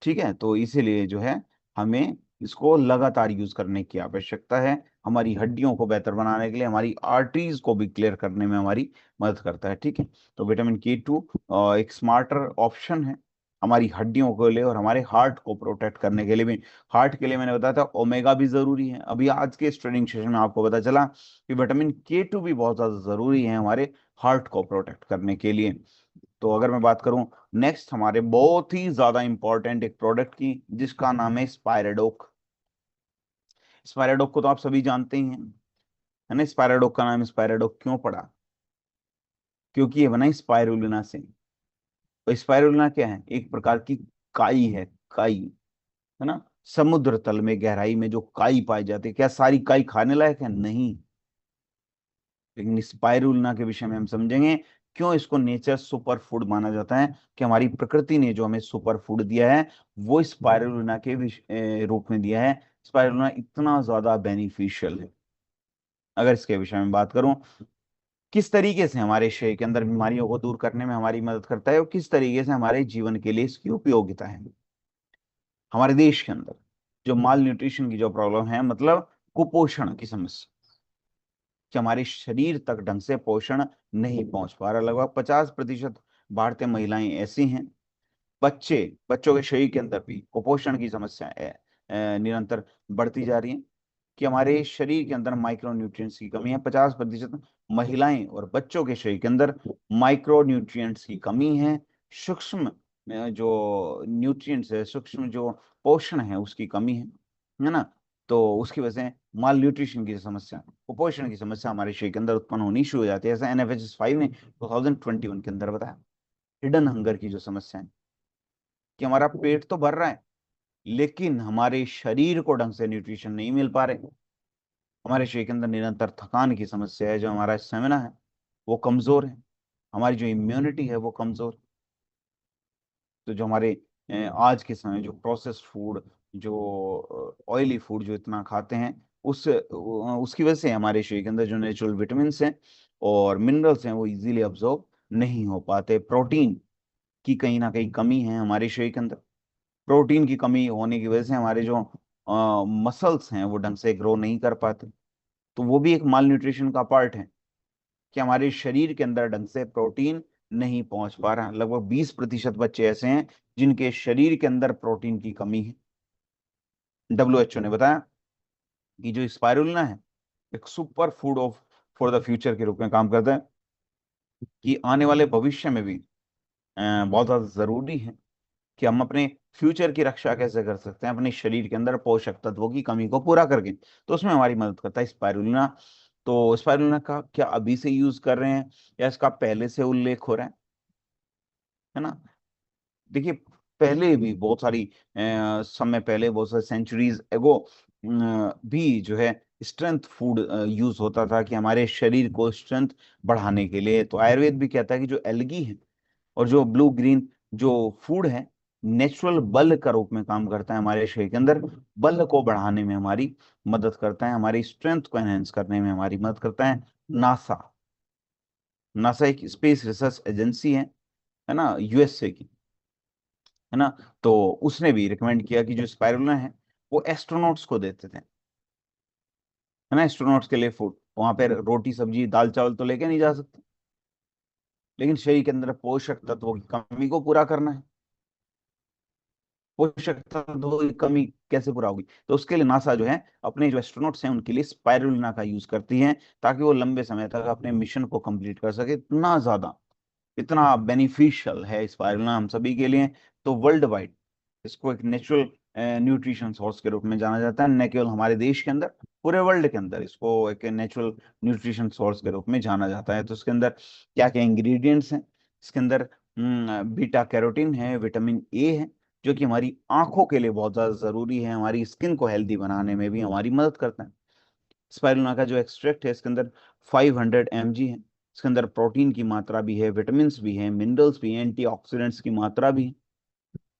ठीक है, तो इसीलिए जो है हमें इसको लगातार यूज करने की आवश्यकता है। हमारी हड्डियों को बेहतर बनाने के लिए, हमारी आर्टरीज को भी क्लियर करने में हमारी मदद करता है। ठीक है, तो विटामिन K2 एक स्मार्टर ऑप्शन है हमारी हड्डियों के लिए और हमारे हार्ट को प्रोटेक्ट करने के लिए भी। हार्ट के लिए मैंने बताया था ओमेगा भी जरूरी है। अभी आज के इस ट्रेनिंग सेशन में आपको पता चला कि विटामिन K2 भी बहुत ज्यादा जरूरी है हमारे हार्ट को प्रोटेक्ट करने के लिए। तो अगर मैं बात करूं नेक्स्ट हमारे बहुत ही ज्यादा इंपॉर्टेंट एक प्रोडक्ट की, जिसका नाम है स्पायराडोक। स्पायराडोक को तो आप सभी जानते ही हैं, है ना। स्पायराडोक का नाम स्पायराडोक क्यों पड़ा? क्योंकि ये बना स्पायरुलिना से। तो स्पायरुलिना क्या है? एक प्रकार की काई है, काई, है ना। समुद्र तल में गहराई में जो काई पाई जाती है, क्या सारी काई खाने लायक है? नहीं। लेकिन स्पाइरुलिना के विषय में हम समझेंगे क्यों इसको नेचर सुपर फूड माना जाता है, कि हमारी प्रकृति ने जो हमें सुपर फूड दिया है वो स्पाइरुलिना के रूप में दिया है। स्पाइरुलिना इतना ज्यादा बेनिफिशियल है। अगर इसके विषय में बात करूं, किस तरीके से हमारे शरीर के अंदर बीमारियों को दूर करने में हमारी मदद करता है और किस तरीके से हमारे जीवन के लिए इसकी उपयोगिता है। हमारे देश के अंदर जो माल न्यूट्रिशन की जो प्रॉब्लम है, मतलब कुपोषण की समस्या, कि हमारे शरीर तक ढंग से पोषण नहीं पहुंच पा रहा। लगभग 50% भारतीय महिलाएं ऐसी हैं, बच्चे, बच्चों के शरीर के अंदर भी कुपोषण की समस्या निरंतर बढ़ती जा रही है, कि हमारे शरीर के अंदर माइक्रो न्यूट्रिएंट्स की कमी है। 50% महिलाएं और बच्चों के शरीर के अंदर माइक्रो न्यूट्रिएंट्स की कमी है। सूक्ष्म जो न्यूट्रिएंट्स है, सूक्ष्म जो पोषण है उसकी कमी है ना। तो उसकी वजह से माल न्यूट्रिशन की समस्या, कुपोषण की समस्या हमारे शरीर के अंदर उत्पन्न होनी शुरू हो जाती है। ऐसा NFHS 5 ने 2021 के अंदर बताया। हिडन हंगर की जो समस्या है, कि हमारा पेट तो भर रहा है लेकिन हमारे शरीर को ढंग से न्यूट्रिशन नहीं मिल पा रहे। हमारे शरीर के अंदर निरंतर थकान की समस्या है, जो हमारा स्टेमिना है वो कमजोर है, हमारी जो इम्यूनिटी है वो कमजोर। तो जो हमारे आज के समय जो प्रोसेस्ड फूड, जो ऑयली फूड जो इतना खाते हैं, उसकी वजह से हमारे शरीर के अंदर जो नेचुरल विटामिन हैं और मिनरल्स हैं वो इजीली अब्जॉर्ब नहीं हो पाते। प्रोटीन की कहीं ना कहीं कमी है हमारे शरीर के अंदर। प्रोटीन की कमी होने की वजह से हमारे जो मसल्स हैं वो ढंग से ग्रो नहीं कर पाते। तो वो भी एक माल न्यूट्रिशन का पार्ट है कि हमारे शरीर के अंदर ढंग से प्रोटीन नहीं पहुंच पा रहा। लगभग 20% बच्चे ऐसे हैं जिनके शरीर के अंदर प्रोटीन की कमी है। WHO ने बताया कि जो स्पाइरुलिना है एक super food of for the future के रूप में काम करता है, कि आने वाले भविष्य में भी बहुत ज्यादा जरूरी है कि हम अपने फ्यूचर की रक्षा कैसे कर सकते हैं अपने शरीर के अंदर पोषक तत्वों की कमी को पूरा करके। तो उसमें हमारी मदद करता है स्पाइरुलिना। तो स्पाइरुलिना का क्या अभी से यूज कर रहे हैं या इसका पहले से उल्लेख हो रहा है ना? देखिए, पहले भी बहुत सारी समय पहले, बहुत सारे सेंचुरीज एगो भी जो है स्ट्रेंथ फूड यूज होता था कि हमारे शरीर को स्ट्रेंथ बढ़ाने के लिए। तो आयुर्वेद भी कहता है कि जो एल्गी है और जो ब्लू ग्रीन जो फूड है, नेचुरल बल का रूप में काम करता है हमारे शरीर के अंदर। बल को बढ़ाने में हमारी मदद करता है, हमारी स्ट्रेंथ को एनहेंस करने में हमारी मदद करता है। नासा नासा एक स्पेस रिसर्च एजेंसी है ना, USA की, है ना। तो उसने भी रिकमेंड किया कि जो स्पाइरुलिना है वो एस्ट्रोनॉट्स को देते थे, है ना। एस्ट्रोनॉट्स के लिए फूड, वहां पे रोटी सब्जी दाल चावल तो लेके नहीं जा सकते, लेकिन शरीर के अंदर पोषक तत्वों की कमी को पूरा करना है। पोषक तत्वों की कमी कैसे पूरा होगी? तो उसके लिए नासा जो है अपने जो एस्ट्रोनॉट्स हैं उनके लिए स्पाइरुलिना का यूज करती है, ताकि वो लंबे समय तक अपने मिशन को कंप्लीट कर सके। इतना ज्यादा, इतना बेनिफिशियल है स्पाइरुलिना हम सभी के लिए। तो वर्ल्ड वाइड इसको एक नेचुरल न्यूट्रिशन सोर्स के रूप में जाना जाता है, न केवल हमारे देश के अंदर, पूरे वर्ल्ड के अंदर इसको एक नेचुरल न्यूट्रिशन सोर्स के रूप में जाना जाता है। तो इसके अंदर क्या क्या इंग्रेडिएंट्स हैं? इसके अंदर बीटा कैरोटीन है, विटामिन ए है, जो कि हमारी आंखों के लिए बहुत ज्यादा जरूरी है, हमारी स्किन को हेल्दी बनाने में भी हमारी मदद करता है। स्पाइरुलिना का जो एक्सट्रैक्ट है इसके अंदर 500 mg है। इसके अंदर प्रोटीन की मात्रा भी है, विटामिन भी है, मिनरल्स भी हैं, एंटीऑक्सीडेंट्स की मात्रा भी है।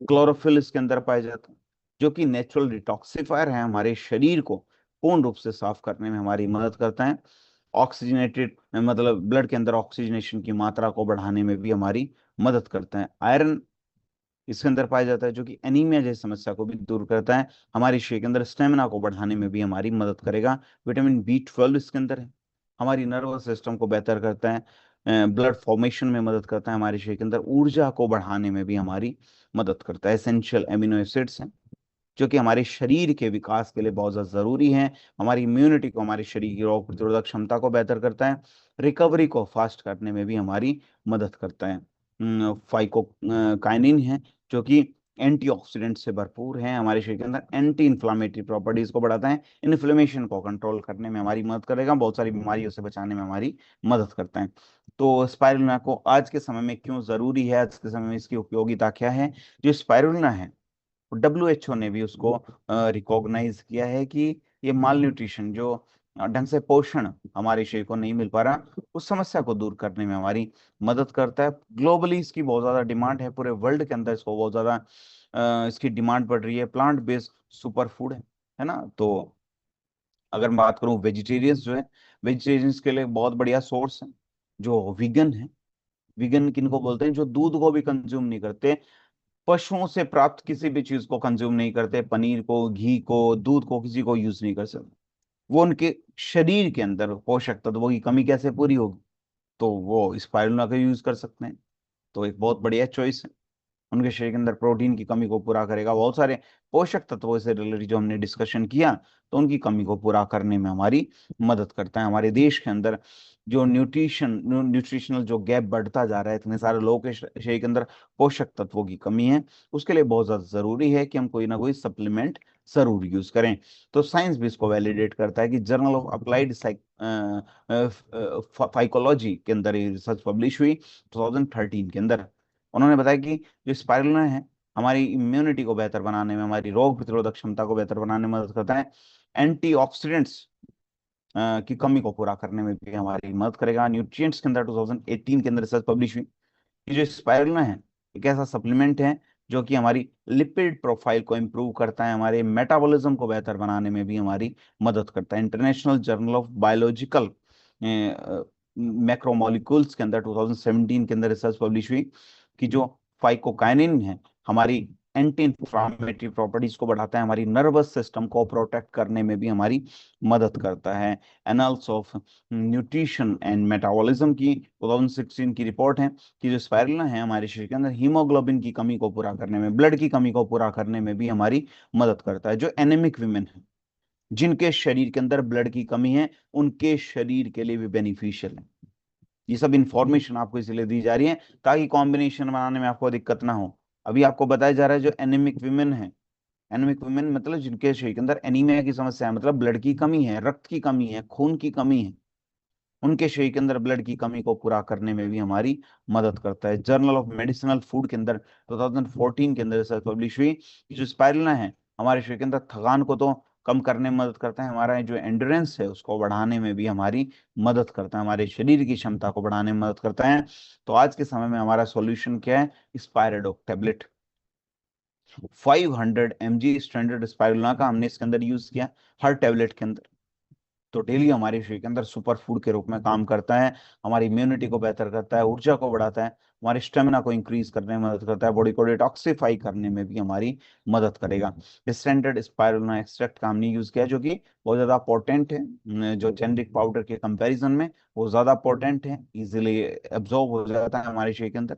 क्लोरोफिल इसके अंदर पाया जाता है, जो कि नेचुरल डिटॉक्सिफायर है, हमारे शरीर को पूर्ण रूप से साफ करने में हमारी मदद करता है। ऑक्सीजनेटेड मतलब ब्लड के अंदर ऑक्सीजनेशन की मात्रा को बढ़ाने में भी हमारी मदद करता है। आयरन इसके अंदर पाया जाता है, जो कि एनीमिया जैसी समस्या को भी दूर करता है, हमारे शरीर के अंदर स्टेमिना को बढ़ाने में भी हमारी मदद करेगा। विटामिन B12 इसके अंदर है, हमारी नर्वस सिस्टम को बेहतर करता है, ब्लड फॉर्मेशन में मदद करता है, हमारे शरीर के अंदर ऊर्जा को बढ़ाने में भी हमारी मदद करता है। एसेंशियल एमिनो एसिड्स हैं, जो कि हमारे शरीर के विकास के लिए बहुत ज्यादा जरूरी है। हमारी इम्यूनिटी को, हमारे शरीर की रोग प्रतिरोधक क्षमता को बेहतर करता है, रिकवरी को फास्ट करने में भी हमारी मदद करता है। फाइको काइनिन है, जो कि एंटीऑक्सीडेंट से भरपूर है, हमारे शरीर के अंदर एंटी इन्फ्लामेटरी प्रॉपर्टीज को बढ़ाता है, इन्फ्लेमेशन को कंट्रोल करने में हमारी मदद करेगा, बहुत सारी बीमारियों से बचाने में हमारी मदद करता है। तो स्पाइरुलिना को आज के समय में क्यों जरूरी है, आज के समय में इसकी उपयोगिता क्या है? जो स्पाइरुलिना है, WHO ने भी उसको रिकॉग्नाइज किया है कि ये माल न्यूट्रिशन, जो ढंग से पोषण हमारे शरीर को नहीं मिल पा रहा, उस समस्या को दूर करने में हमारी मदद करता है। ग्लोबली इसकी बहुत ज्यादा डिमांड है, पूरे वर्ल्ड के अंदर इसको बहुत ज्यादा इसकी डिमांड बढ़ रही है। प्लांट बेस्ड सुपर फूड है ना। तो अगर मैं बात करूं वेजिटेरियंस जो है, वेजिटेरियंस के लिए बहुत बढ़िया सोर्स है जो विगन है। विगन किनको बोलते हैं? जो दूध को भी कंज्यूम नहीं करते, पशुओं से प्राप्त किसी भी चीज को कंज्यूम नहीं करते, पनीर को, घी को, दूध को किसी को यूज नहीं कर सकते। वो उनके शरीर के अंदर पोषक तत्वों की कमी कैसे पूरी होगी? तो वो स्पाइरुलिना का यूज कर सकते हैं। तो एक बहुत बढ़िया चॉइस है, उनके शरीर के अंदर प्रोटीन की कमी को पूरा करेगा। बहुत सारे पोषक तत्वों से रिलेटेड जो हमने डिस्कशन किया, तो उनकी कमी को पूरा करने में हमारी मदद करता है। हमारे देश के अंदर जो न्यूट्रिशनल जो गैप बढ़ता जा रहा है, इतने सारे लोगों के शरीर के अंदर पोषक तत्वों की कमी है, उसके लिए बहुत ज्यादा जरूरी है कि हम कोई ना कोई सप्लीमेंट जरूर यूज करें। तो साइंस भी इसको वैलिडेट करता है कि जर्नल ऑफ अप्लाइड फाइकोलॉजी के अंदर ये रिसर्च पब्लिश हुई 2013 के अंदर। उन्होंने बताया कि जो स्पाइरुलिना है हमारी इम्यूनिटी को बेहतर बनाने में, हमारी रोग प्रतिरोधक क्षमता को बेहतर बनाने में मदद करता है। एंटीऑक्सीडेंट्स की कमी को पूरा करने में भी हमारी मदद करेगा। न्यूट्रिएंट्स के अंदर 2018 के अंदर रिसर्च पब्लिश हुई कि जो स्पाइरुलिना है एक ऐसा सप्लीमेंट है जो कि हमारी लिपिड प्रोफाइल को इम्प्रूव करता है, हमारे मेटाबॉलिज्म को बेहतर बनाने में भी हमारी मदद करता है। International journal of biological macromolecules के अंदर 2017 के अंदर रिसर्च पब्लिश हुई कि जो फाइकोकाइनिन है हमारी एंटी इंफ्लामेटरी प्रॉपर्टीज को बढ़ाता है, हमारी नर्वस सिस्टम को प्रोटेक्ट करने में भी हमारी मदद करता है। Annals of nutrition and metabolism की 2016 की रिपोर्ट है कि जो स्पाइरुलिना है हमारे शरीर के अंदर हीमोग्लोबिन की कमी को पूरा करने में, ब्लड की कमी को पूरा करने में भी हमारी मदद करता है। जो एनेमिक विमेन है, जिनके शरीर के अंदर ब्लड की कमी है, उनके शरीर के लिए भी बेनिफिशियल है। ये सब इंफॉर्मेशन आपको इसलिए दी जा रही है ताकि कॉम्बिनेशन बनाने में आपको दिक्कत ना हो। अभी आपको बताया जा रहा है जो एनीमिक विमेन है, एनीमिक विमेन मतलब जिनके शरीर के अंदर एनीमिया की समस्या है, मतलब ब्लड की कमी है, रक्त की कमी है, खून की कमी है, उनके शरीर के अंदर ब्लड की कमी को पूरा करने में भी हमारी मदद करता है। जर्नल ऑफ मेडिसिनल फूड के अंदर 2014 के अंदर रिसर्च पब्लिश हुई कि जो स्पाइरुलिना है हमारे शरीर के अंदर थकान को तो कम करने में मदद करता है, हमारा जो एंड्योरेंस है उसको बढ़ाने में भी हमारी मदद करता है, हमारे शरीर की क्षमता को बढ़ाने में मदद करता है। तो आज के समय में हमारा सॉल्यूशन क्या है? स्पाइराडॉक टैबलेट 500 mg स्टैंडर्ड स्पाइरुलिना का हमने इसके अंदर यूज किया हर टैबलेट के अंदर। तो डेली हमारे शरीर के अंदर सुपर फूड के रूप में काम करता है, हमारी इम्यूनिटी को बेहतर करता है, ऊर्जा को बढ़ाता है, हमारे स्टेमिना को इंक्रीज करने में मदद करता है, बॉडी को डिटॉक्सिफाई करने में भी हमारी मदद करेगा। स्टैंडर्ड स्पाइरुलिना एक्सट्रैक्ट का हमने यूज किया जो कि बहुत ज्यादा पोटेंट है, जो जेनरिक पाउडर के कंपैरिजन में वो ज्यादा पोटेंट है, इजिली एब्जॉर्ब हो जाता है हमारे शरीर के अंदर।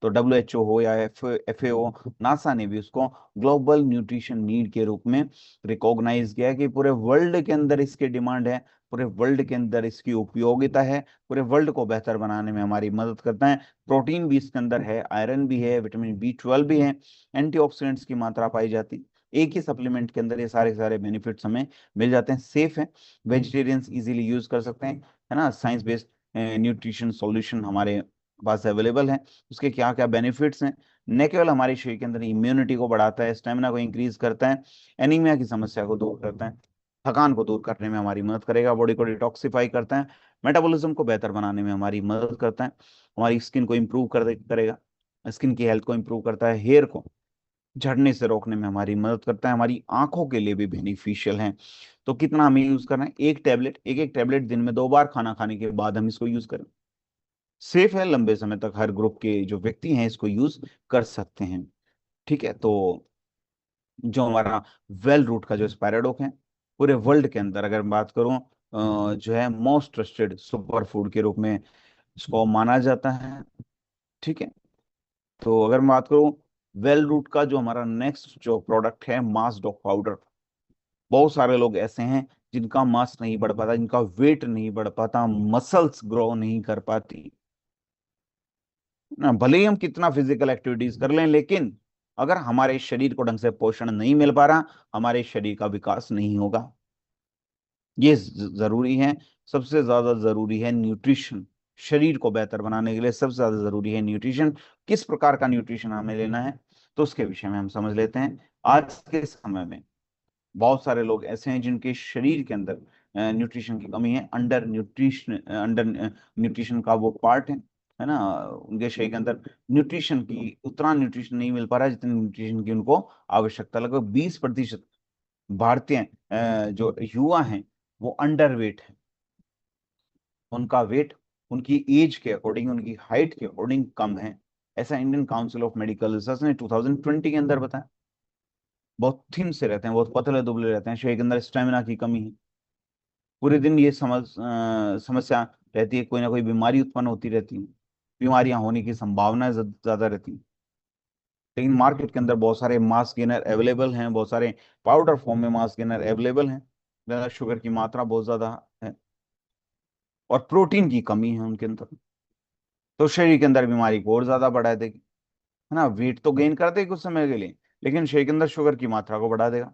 तो WHO हो या FAO, नासा ने भी उसको ग्लोबल न्यूट्रिशन नीड के रूप में रिकॉग्नाइज किया है कि पूरे वर्ल्ड के अंदर इसकी डिमांड है, पूरे वर्ल्ड के अंदर इसकी उपयोगिता है, पूरे वर्ल्ड को बेहतर बनाने में हमारी मदद करता है। प्रोटीन भी इसके अंदर है, आयरन भी है, विटामिन B12 भी है, एंटीऑक्सीडेंट्स की मात्रा पाई जाती है। एक ही सप्लीमेंट के अंदर ये सारे सारे बेनिफिट्स हमें मिल जाते हैं, सेफ है, वेजिटेरियंस इजीली यूज कर सकते हैं, है ना। साइंस बेस्ड न्यूट्रिशन सॉल्यूशन हमारे पास अवेलेबल है। उसके क्या क्या बेनिफिट्स हैं? न केवल हमारे शरीर के अंदर इम्यूनिटी को बढ़ाता है, स्टेमिना को इंक्रीज करता है, एनीमिया की समस्या को दूर करता है, थकान को दूर करने में हमारी मदद करेगा, बॉडी को डिटॉक्सिफाई करता है, मेटाबॉलिज्म को बेहतर बनाने में हमारी मदद करता है, हमारी स्किन को इम्प्रूव करेगा, स्किन की हेल्थ को इम्प्रूव करता है, हेयर को झड़ने से रोकने में हमारी मदद करता है, हमारी आंखों के लिए भी बेनिफिशियल है। तो कितना हमें यूज करना है? एक टैबलेट, एक टैबलेट दिन में 2 बार खाना खाने के बाद हम इसको यूज करें। सेफ है, लंबे समय तक हर ग्रुप के जो व्यक्ति हैं इसको यूज कर सकते हैं। ठीक है, तो जो हमारा वेल रूट का जो स्पायराडोक है पूरे वर्ल्ड के अंदर अगर मैं बात करूं जो है मोस्ट ट्रस्टेड सुपर फूड के रूप में इसको माना जाता है। ठीक है, तो अगर मैं बात करूं वेल रूट का जो हमारा नेक्स्ट जो प्रोडक्ट है मास डॉग पाउडर, बहुत सारे लोग ऐसे हैं जिनका मास नहीं बढ़ पाता, जिनका वेट नहीं बढ़ पाता, मसल्स ग्रो नहीं कर पाती ना, भले ही हम कितना फिजिकल एक्टिविटीज कर लें, लेकिन अगर हमारे शरीर को ढंग से पोषण नहीं मिल पा रहा, हमारे शरीर का विकास नहीं होगा। ये जरूरी है, सबसे ज्यादा जरूरी है न्यूट्रिशन। शरीर को बेहतर बनाने के लिए सबसे ज्यादा जरूरी है न्यूट्रिशन। किस प्रकार का न्यूट्रिशन हमें लेना है तो उसके विषय में हम समझ लेते हैं। आज के समय में बहुत सारे लोग ऐसे हैं जिनके शरीर के अंदर न्यूट्रिशन की कमी है, अंडर न्यूट्रिशन का वो पार्ट है ना, उनके शरीर के अंदर न्यूट्रिशन की उतना न्यूट्रिशन नहीं मिल पा रहा है जितने न्यूट्रिशन की उनको आवश्यकता। लगभग 20% भारतीय जो युवा हैं वो अंडर वेट है, उनका वेट उनकी एज के अकॉर्डिंग, उनकी हाइट के अकॉर्डिंग कम है। ऐसा Indian council of medical research ने 2020 के अंदर बताया। बहुत थिन से रहते हैं, बहुत पतले दुबले रहते हैं, शरीर के अंदर स्टेमिना की कमी है, पूरे दिन ये समस्या रहती है, कोई ना कोई बीमारी उत्पन्न होती रहती है, बीमारियां होने की संभावना ज्यादा रहती है। लेकिन मार्केट के अंदर बहुत सारे मास गेनर अवेलेबल हैं, बहुत सारे पाउडर फॉर्म में मास गेनर अवेलेबल हैं, ज्यादा शुगर की मात्रा बहुत ज्यादा है और प्रोटीन की कमी है उनके अंदर, तो शरीर के अंदर बीमारी को और ज्यादा बढ़ा देगी, है ना। वेट तो गेन कर देगी कुछ समय के लिए, लेकिन शरीर के अंदर शुगर की मात्रा को बढ़ा देगा,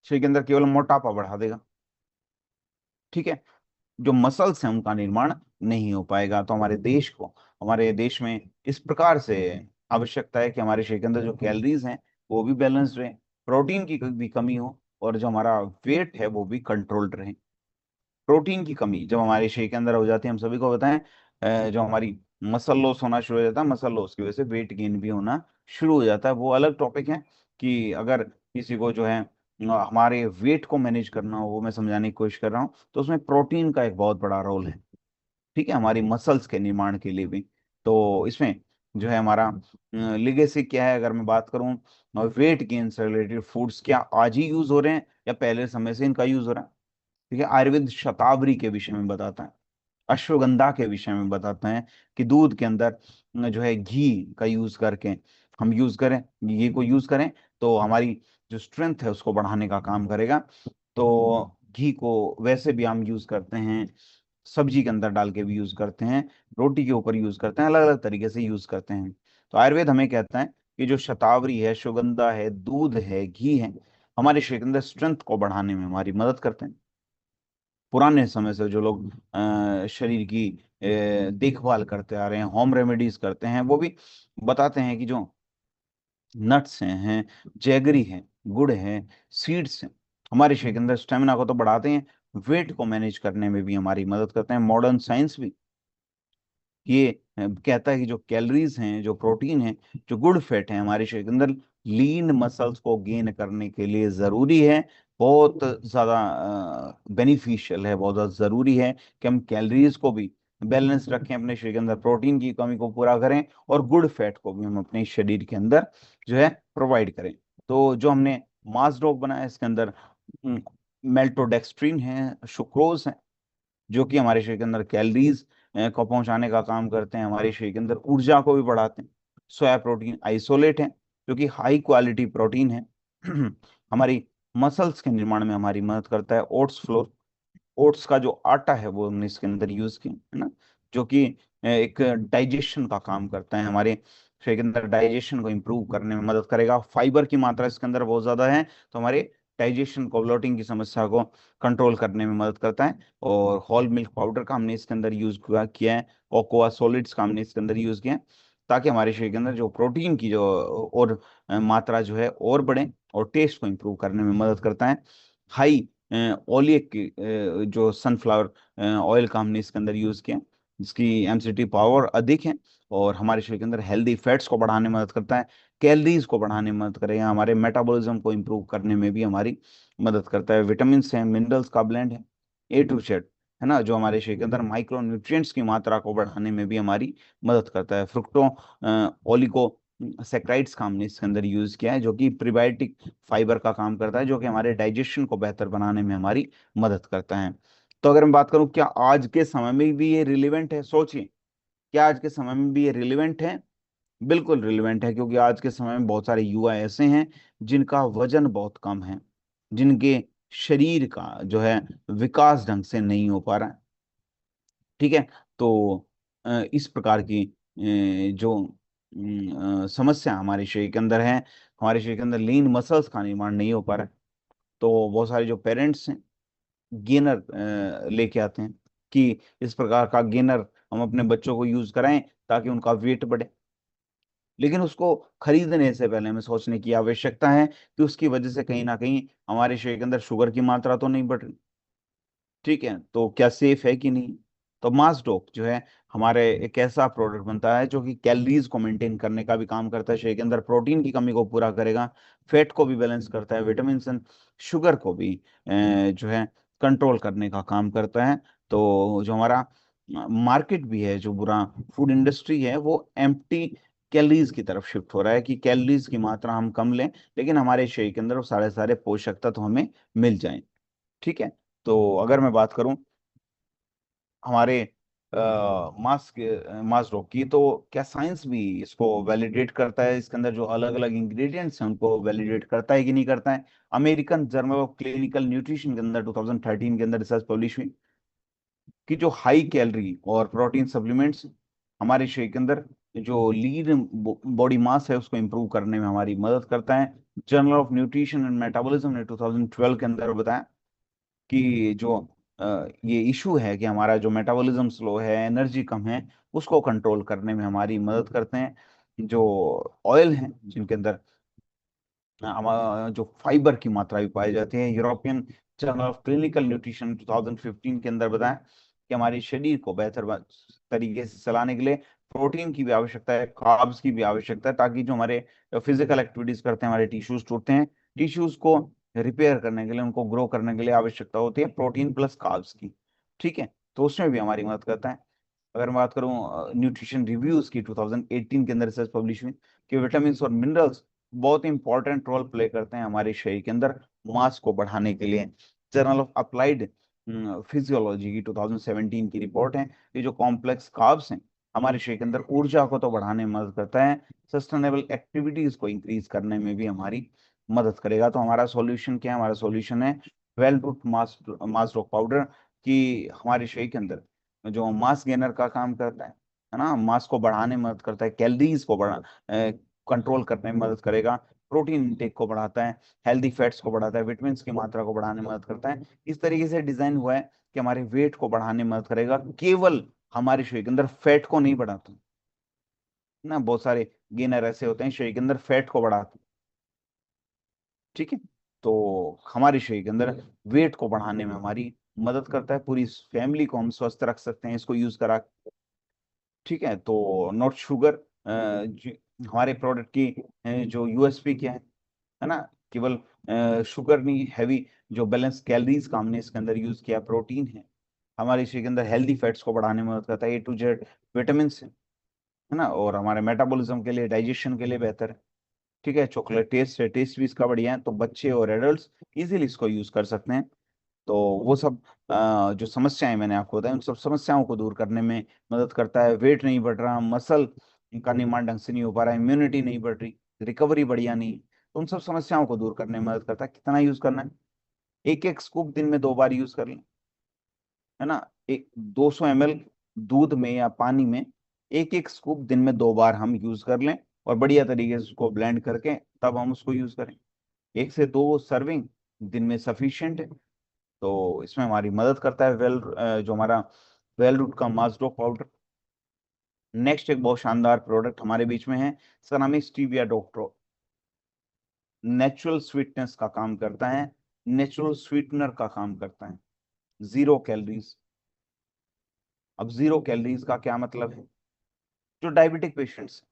शरीर के अंदर केवल मोटापा बढ़ा देगा। ठीक है, जो मसल्स हैं उनका निर्माण नहीं हो पाएगा। तो हमारे देश में इस प्रकार से आवश्यकता है कि हमारे शरीर के अंदर जो कैलोरीज हैं वो भी बैलेंस्ड रहे, प्रोटीन की भी कमी हो, और जो हमारा वेट है वो भी कंट्रोल्ड रहे। प्रोटीन की कमी जब हमारे शरीर के अंदर हो जाती है, हम सभी को बताएं, जो हमारी मसल लॉस होना शुरू हो जाता है, मसल लॉस की वजह से वेट गेन भी होना शुरू हो जाता है। वो अलग टॉपिक है कि अगर किसी को जो है हमारे वेट को मैनेज करना हो, वो मैं समझाने की कोशिश कर रहा हूँ, तो उसमें प्रोटीन का एक बहुत बड़ा रोल है। ठीक है, हमारी मसल्स के निर्माण के लिए भी। तो इसमें जो है हमारा लिगेसी क्या है, अगर मैं बात करूं, वेट गेन से रिलेटेड फूड्स क्या आज ही यूज हो रहे हैं या पहले समय से इनका यूज हो रहा है। ठीक है, आयुर्वेद शतावरी के विषय में बताता है, अश्वगंधा के विषय में बताते हैं कि दूध के अंदर जो है घी का यूज करके हम यूज करें, घी को यूज करें तो हमारी जो स्ट्रेंथ है उसको बढ़ाने का काम करेगा। तो घी को वैसे भी हम यूज करते हैं, सब्जी के अंदर डाल के भी यूज करते हैं, रोटी के ऊपर यूज करते हैं, अलग अलग तरीके से यूज करते हैं। तो आयुर्वेद हमें कहता है कि जो शतावरी है, अश्वगंधा है, दूध है, घी है, हमारे शरीर के अंदर स्ट्रेंथ को बढ़ाने में हमारी मदद करते हैं। पुराने समय से जो लोग शरीर की देखभाल करते आ रहे हैं, होम रेमेडीज करते हैं, वो भी बताते हैं कि जो नट्स हैं, जैगरी है, गुड़ है, सीड्स हैं, हमारे शरीर के अंदर स्टेमिना को तो बढ़ाते हैं, वेट को मैनेज करने में भी हमारी मदद करते हैं। मॉडर्न साइंस भी ये कहता है कि जो कैलोरीज हैं, जो प्रोटीन है, जो गुड फैट है, हमारे शरीर के अंदर लीन मसल्स को गेन करने के लिए जरूरी है। बहुत ज्यादा बेनिफिशियल है, बहुत ज्यादा जरूरी है कि हम कैलोरीज को भी बैलेंस रखें अपने शरीर के अंदर, प्रोटीन की कमी को पूरा करें, और गुड फैट को भी हम अपने शरीर के अंदर जो है प्रोवाइड करें। तो जो हमने मास डॉग बनाया, इसके अंदर मेल्टोडेक्स्ट्रिन है, सुक्रोज है, जो कि हमारे शरीर के अंदर कैलोरीज को पहुंचाने का काम करते हैं, हमारे शरीर के अंदर ऊर्जा को भी बढ़ाते हैं। सोया प्रोटीन आइसोलेट है, जो कि हाई क्वालिटी प्रोटीन है, हमारी मसल्स के निर्माण में हमारी मदद करता है। ओट्स फ्लोर, ओट्स का जो आटा है वो हमने इसके अंदर यूज किया है ना, जो कि एक डाइजेशन का काम करता है, हमारे शरीर के अंदर डाइजेशन को इम्प्रूव करने में मदद करेगा। फाइबर की मात्रा इसके अंदर बहुत ज्यादा है, तो हमारे डाइजेशन को, ब्लोटिंग की समस्या को कंट्रोल करने में मदद करता है। और होल मिल्क पाउडर का हमने इसके अंदर यूज किया है, कोकोआ सॉलिड्स का हमने इसके अंदर यूज किया है, ताकि हमारे शरीर के अंदर जो प्रोटीन की जो और मात्रा जो है और बढ़े, और टेस्ट को इम्प्रूव करने में मदद करता है। हाई ओलिक जो सनफ्लावर ऑयल का हमने इसके अंदर यूज किया, जिसकी एमसीटी पावर अधिक है, और हमारे शरीर के अंदर हेल्दी फैट्स को बढ़ाने में मदद करता है, कैलोरीज को बढ़ाने में मदद करेगा, हमारे मेटाबॉलिज्म को इम्प्रूव करने में भी हमारी मदद करता है। विटामिन है, मिनरल्स का ब्लेंड है, ए टू जेड, है ना, जो हमारे शरीर के अंदर माइक्रो न्यूट्रिएंट्स की मात्रा को बढ़ाने में भी हमारी मदद करता है। फ्रुक्टो ओलिगो सेक्राइड्स का हमने इसके अंदर यूज किया है, जो कि प्रीबायोटिक फाइबर का काम करता है, जो कि हमारे डाइजेशन को बेहतर बनाने में हमारी मदद करता है। तो अगर मैं बात करूं क्या आज के समय में भी ये रिलेवेंट है, सोचिए, क्या आज के समय में भी ये रिलेवेंट है? बिल्कुल रिलेवेंट है, क्योंकि आज के समय में बहुत सारे युवा ऐसे हैं जिनका वजन बहुत कम है, जिनके शरीर का जो है विकास ढंग से नहीं हो पा रहा है। ठीक है, तो इस प्रकार की जो समस्या हमारे शरीर के अंदर है, हमारे शरीर के अंदर लीन मसल्स का निर्माण नहीं हो पा रहा है। तो बहुत सारे जो पेरेंट्स हैं गेनर लेके आते हैं कि इस प्रकार का गेनर हम अपने बच्चों को यूज कराएं ताकि उनका वेट बढ़े, लेकिन उसको खरीदने से पहले हमें सोचने की आवश्यकता है कि उसकी वजह से कहीं ना कहीं हमारे शरीर के अंदर शुगर की मात्रा तो नहीं बढ़ रही। ठीक है, तो क्या सेफ है कि नहीं? तो मासडोक जो है हमारे एक ऐसा प्रोडक्ट बनता है जो कि कैलोरीज को मेंटेन करने का भी काम करता है, शरीर के अंदर प्रोटीन की कमी को पूरा करेगा, फैट को भी बैलेंस करता है, विटामिन शुगर को भी जो है कंट्रोल करने का काम करता है। तो जो हमारा मार्केट भी है, जो पूरा फूड इंडस्ट्री है, वो एम्प्टी कैलोरीज की तरफ शिफ्ट हो रहा है कि कैलोरीज की मात्रा हम कम लें, लेकिन हमारे शरीर के अंदर वो सारे सारे पोषक तत्व हमें मिल जाएं। ठीक है, तो अगर मैं बात करूं हमारे मास रोग की, तो क्या साइंस भी इसको वैलिडेट करता है, इसके अंदर जो अलग अलग इंग्रेडिएंट्स हैं उनको वैलिडेट करता है कि नहीं करता है? American journal of clinical nutrition के अंदर 2013 के अंदर रिसर्च पब्लिश हुई कि जो हाई कैलोरी और प्रोटीन सप्लीमेंट्स हमारे शरीर के अंदर जो लीन बॉडी मास है उसको इंप्रूव करने में हमारी मदद करता है। Journal of nutrition and metabolism ने 2012 के अंदर बताया कि जो ये इशू है कि हमारा जो मेटाबॉलिज्म स्लो है, एनर्जी कम है, उसको कंट्रोल करने में हमारी मदद करते हैं। जो ऑयल हैं जिनके अंदर जो फाइबर की मात्रा भी पाई जाती है। European journal of clinical nutrition 2015 के अंदर बताया कि हमारे शरीर को बेहतर तरीके से चलाने के लिए प्रोटीन की भी आवश्यकता है, कार्ब्स की भी आवश्यकता है, ताकि जो हमारे फिजिकल एक्टिविटीज करते हैं, हमारे टिश्यूज टूटते हैं, टिश्यूज को रिपेयर करने के लिए, उनको ग्रो करने के लिए आवश्यकता होती है प्रोटीन प्लस कार्ब्स की। ठीक है, तो उसमें भी हमारी मदद करता है। अगर मैं बात करूं न्यूट्रिशन रिव्यूज की, 2018 के अंदर रिसर्च पब्लिश हुई कि विटामिन और मिनरल्स बहुत इंपॉर्टेंट रोल प्ले करते हैं हमारे शरीर के अंदर मास को बढ़ाने के लिए। जर्नल ऑफ अप्लाइड फिजियोलॉजी की 2017 की रिपोर्ट है। ये जो कॉम्प्लेक्स कार्ब्स हैं हमारे शरीर के अंदर ऊर्जा को तो बढ़ाने में मदद करता है, सस्टेनेबल एक्टिविटीज को इंक्रीज करने में भी हमारी मदद करेगा। तो हमारा सॉल्यूशन क्या है? हमारा सॉल्यूशन है वेल रूट मास मास रॉक पाउडर, कि हमारे शरीर के अंदर जो मास गेनर का काम करता है ना, मास को बढ़ाने में मदद करता है, कैलोरीज को बढ़ा कंट्रोल करने में मदद करेगा, प्रोटीन इंटेक को बढ़ाता है, हेल्दी फैट्स को बढ़ाता है, विटामिन की मात्रा को बढ़ाने में मदद करता है। इस तरीके से डिजाइन हुआ है कि हमारे वेट को बढ़ाने में मदद करेगा, केवल हमारे शरीर के अंदर फैट को नहीं बढ़ाता ना। बहुत सारे गेनर ऐसे होते हैं शरीर के अंदर फैट को बढ़ाते हैं। ठीक है, तो हमारे शरीर के अंदर वेट को बढ़ाने में हमारी मदद करता है। पूरी फैमिली को हम स्वस्थ रख सकते हैं इसको यूज करा। ठीक है, तो नॉट शुगर हमारे प्रोडक्ट की जो यूएसपी क्या है ना, केवल शुगर नहीं, हैवी जो बैलेंस कैलोरीज का हमने इसके अंदर यूज किया, प्रोटीन है, हमारे शरीर के अंदर हेल्दी फैट्स को बढ़ाने में मदद करता है, A to Z विटामिन है ना, और हमारे मेटाबॉलिज्म के लिए, डाइजेशन के लिए बेहतर है। ठीक है, चॉकलेट टेस्ट है, टेस्ट भी इसका बढ़िया है, तो बच्चे और एडल्ट इजीली इसको यूज कर सकते हैं। तो वो सब जो समस्याएं मैंने आपको बताई, उन सब समस्याओं को दूर करने में मदद करता है। वेट नहीं बढ़ रहा, मसल का निर्माण ढंग से नहीं हो पा रहा, इम्यूनिटी नहीं बढ़ रही, रिकवरी बढ़िया नहीं, तो उन सब समस्याओं को दूर करने में मदद करता है। कितना यूज करना है? एक एक स्कूप दिन में 2 बार यूज कर लें, है ना। एक 200 ml दूध में या पानी में एक एक स्कूप दिन में 2 बार हम यूज कर लें, और बढ़िया तरीके से उसको ब्लेंड करके तब हम उसको यूज करें। 1 से 2 सर्विंग दिन में सफिशिएंट है। तो इसमें हमारी मदद करता है जो हमारा वेल रूट का मास्डो पाउडर। नेक्स्ट एक बहुत शानदार प्रोडक्ट हमारे बीच में है, इसका नाम है स्टीविया डॉक्टर। नेचुरल स्वीटनेस का काम करता है, नेचुरल स्वीटनर का काम करता है, 0 कैलोरीज। अब 0 कैलोरीज का क्या मतलब है? जो डायबिटिक पेशेंट्स,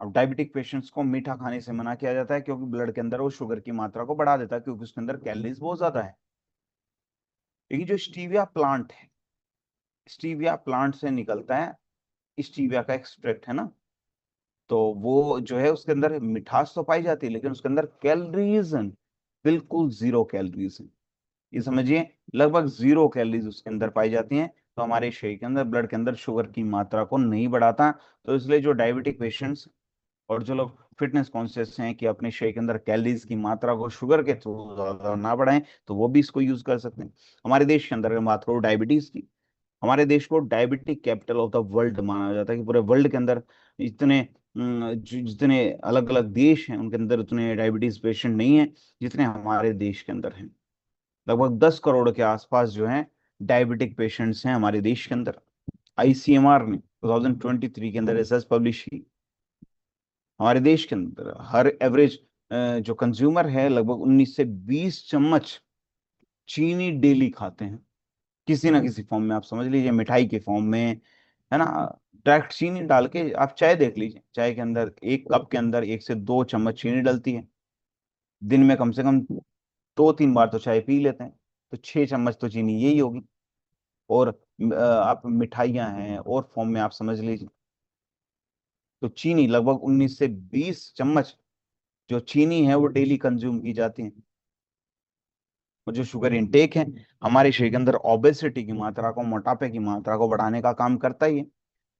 अब डायबिटिक पेशेंट्स को मीठा खाने से मना किया जाता है, क्योंकि ब्लड के अंदर वो शुगर की मात्रा को बढ़ा देता है, क्योंकि उसके अंदर कैलोरीज बहुत ज्यादा है। लेकिन जो स्टीविया प्लांट है, स्टीविया प्लांट से निकलता है स्टीविया का एक्सट्रैक्ट, है ना, तो वो जो है उसके अंदर मिठास तो पाई जाती है, लेकिन उसके अंदर कैलोरीज बिल्कुल 0 कैलोरीज है। ये समझिए, लगभग 0 कैलोरीज उसके अंदर पाई जाती हैं। तो हमारे शरीर के अंदर, ब्लड के अंदर शुगर की मात्रा को नहीं बढ़ाता। तो इसलिए जो डायबिटिक पेशेंट्स और जो लोग फिटनेस कॉन्शियस हैं कि अपने शरीर के अंदर कैलोरीज की मात्रा को शुगर के थ्रू ज्यादा ना बढ़ाएं, तो वो भी इसको यूज कर सकते हैं। हमारे देश के अंदर अगर बात करो डायबिटीज की, हमारे देश को diabetic capital of the world माना जाता है, कि पूरे वर्ल्ड के अंदर इतने जितने अलग अलग देश हैं उनके अंदर उतने डायबिटीज पेशेंट नहीं है जितने हमारे देश के अंदर हैं। लगभग 10 करोड़ के आसपास जो है डायबिटिक पेशेंट्स हैं हमारे देश के अंदर। आईसीएमआर ने 2023 के अंदर रिसर्च पब्लिश की। हमारे देश के अंदर हर एवरेज जो कंज्यूमर है लगभग 19 से 20 चम्मच चीनी डेली खाते हैं, किसी ना किसी फॉर्म में। आप समझ लीजिए मिठाई के फॉर्म में, है ना, डायरेक्ट चीनी डाल के आप चाय देख लीजिए, चाय के अंदर 1 कप के अंदर 1 से 2 चम्मच चीनी डलती है। दिन में कम से कम 2-3 बार तो चाय पी लेते हैं, तो 6 चम्मच तो चीनी यही होगी। और आप मिठाइयाँ हैं और फॉर्म में आप समझ लीजिए, तो चीनी लगभग 19 से 20 चम्मच जो चीनी है वो डेली कंज्यूम की जाती है। और जो शुगर इनटेक है हमारे शरीर के अंदर ओबेसिटी की मात्रा को, मोटापे की मात्रा को बढ़ाने का काम करता ही है।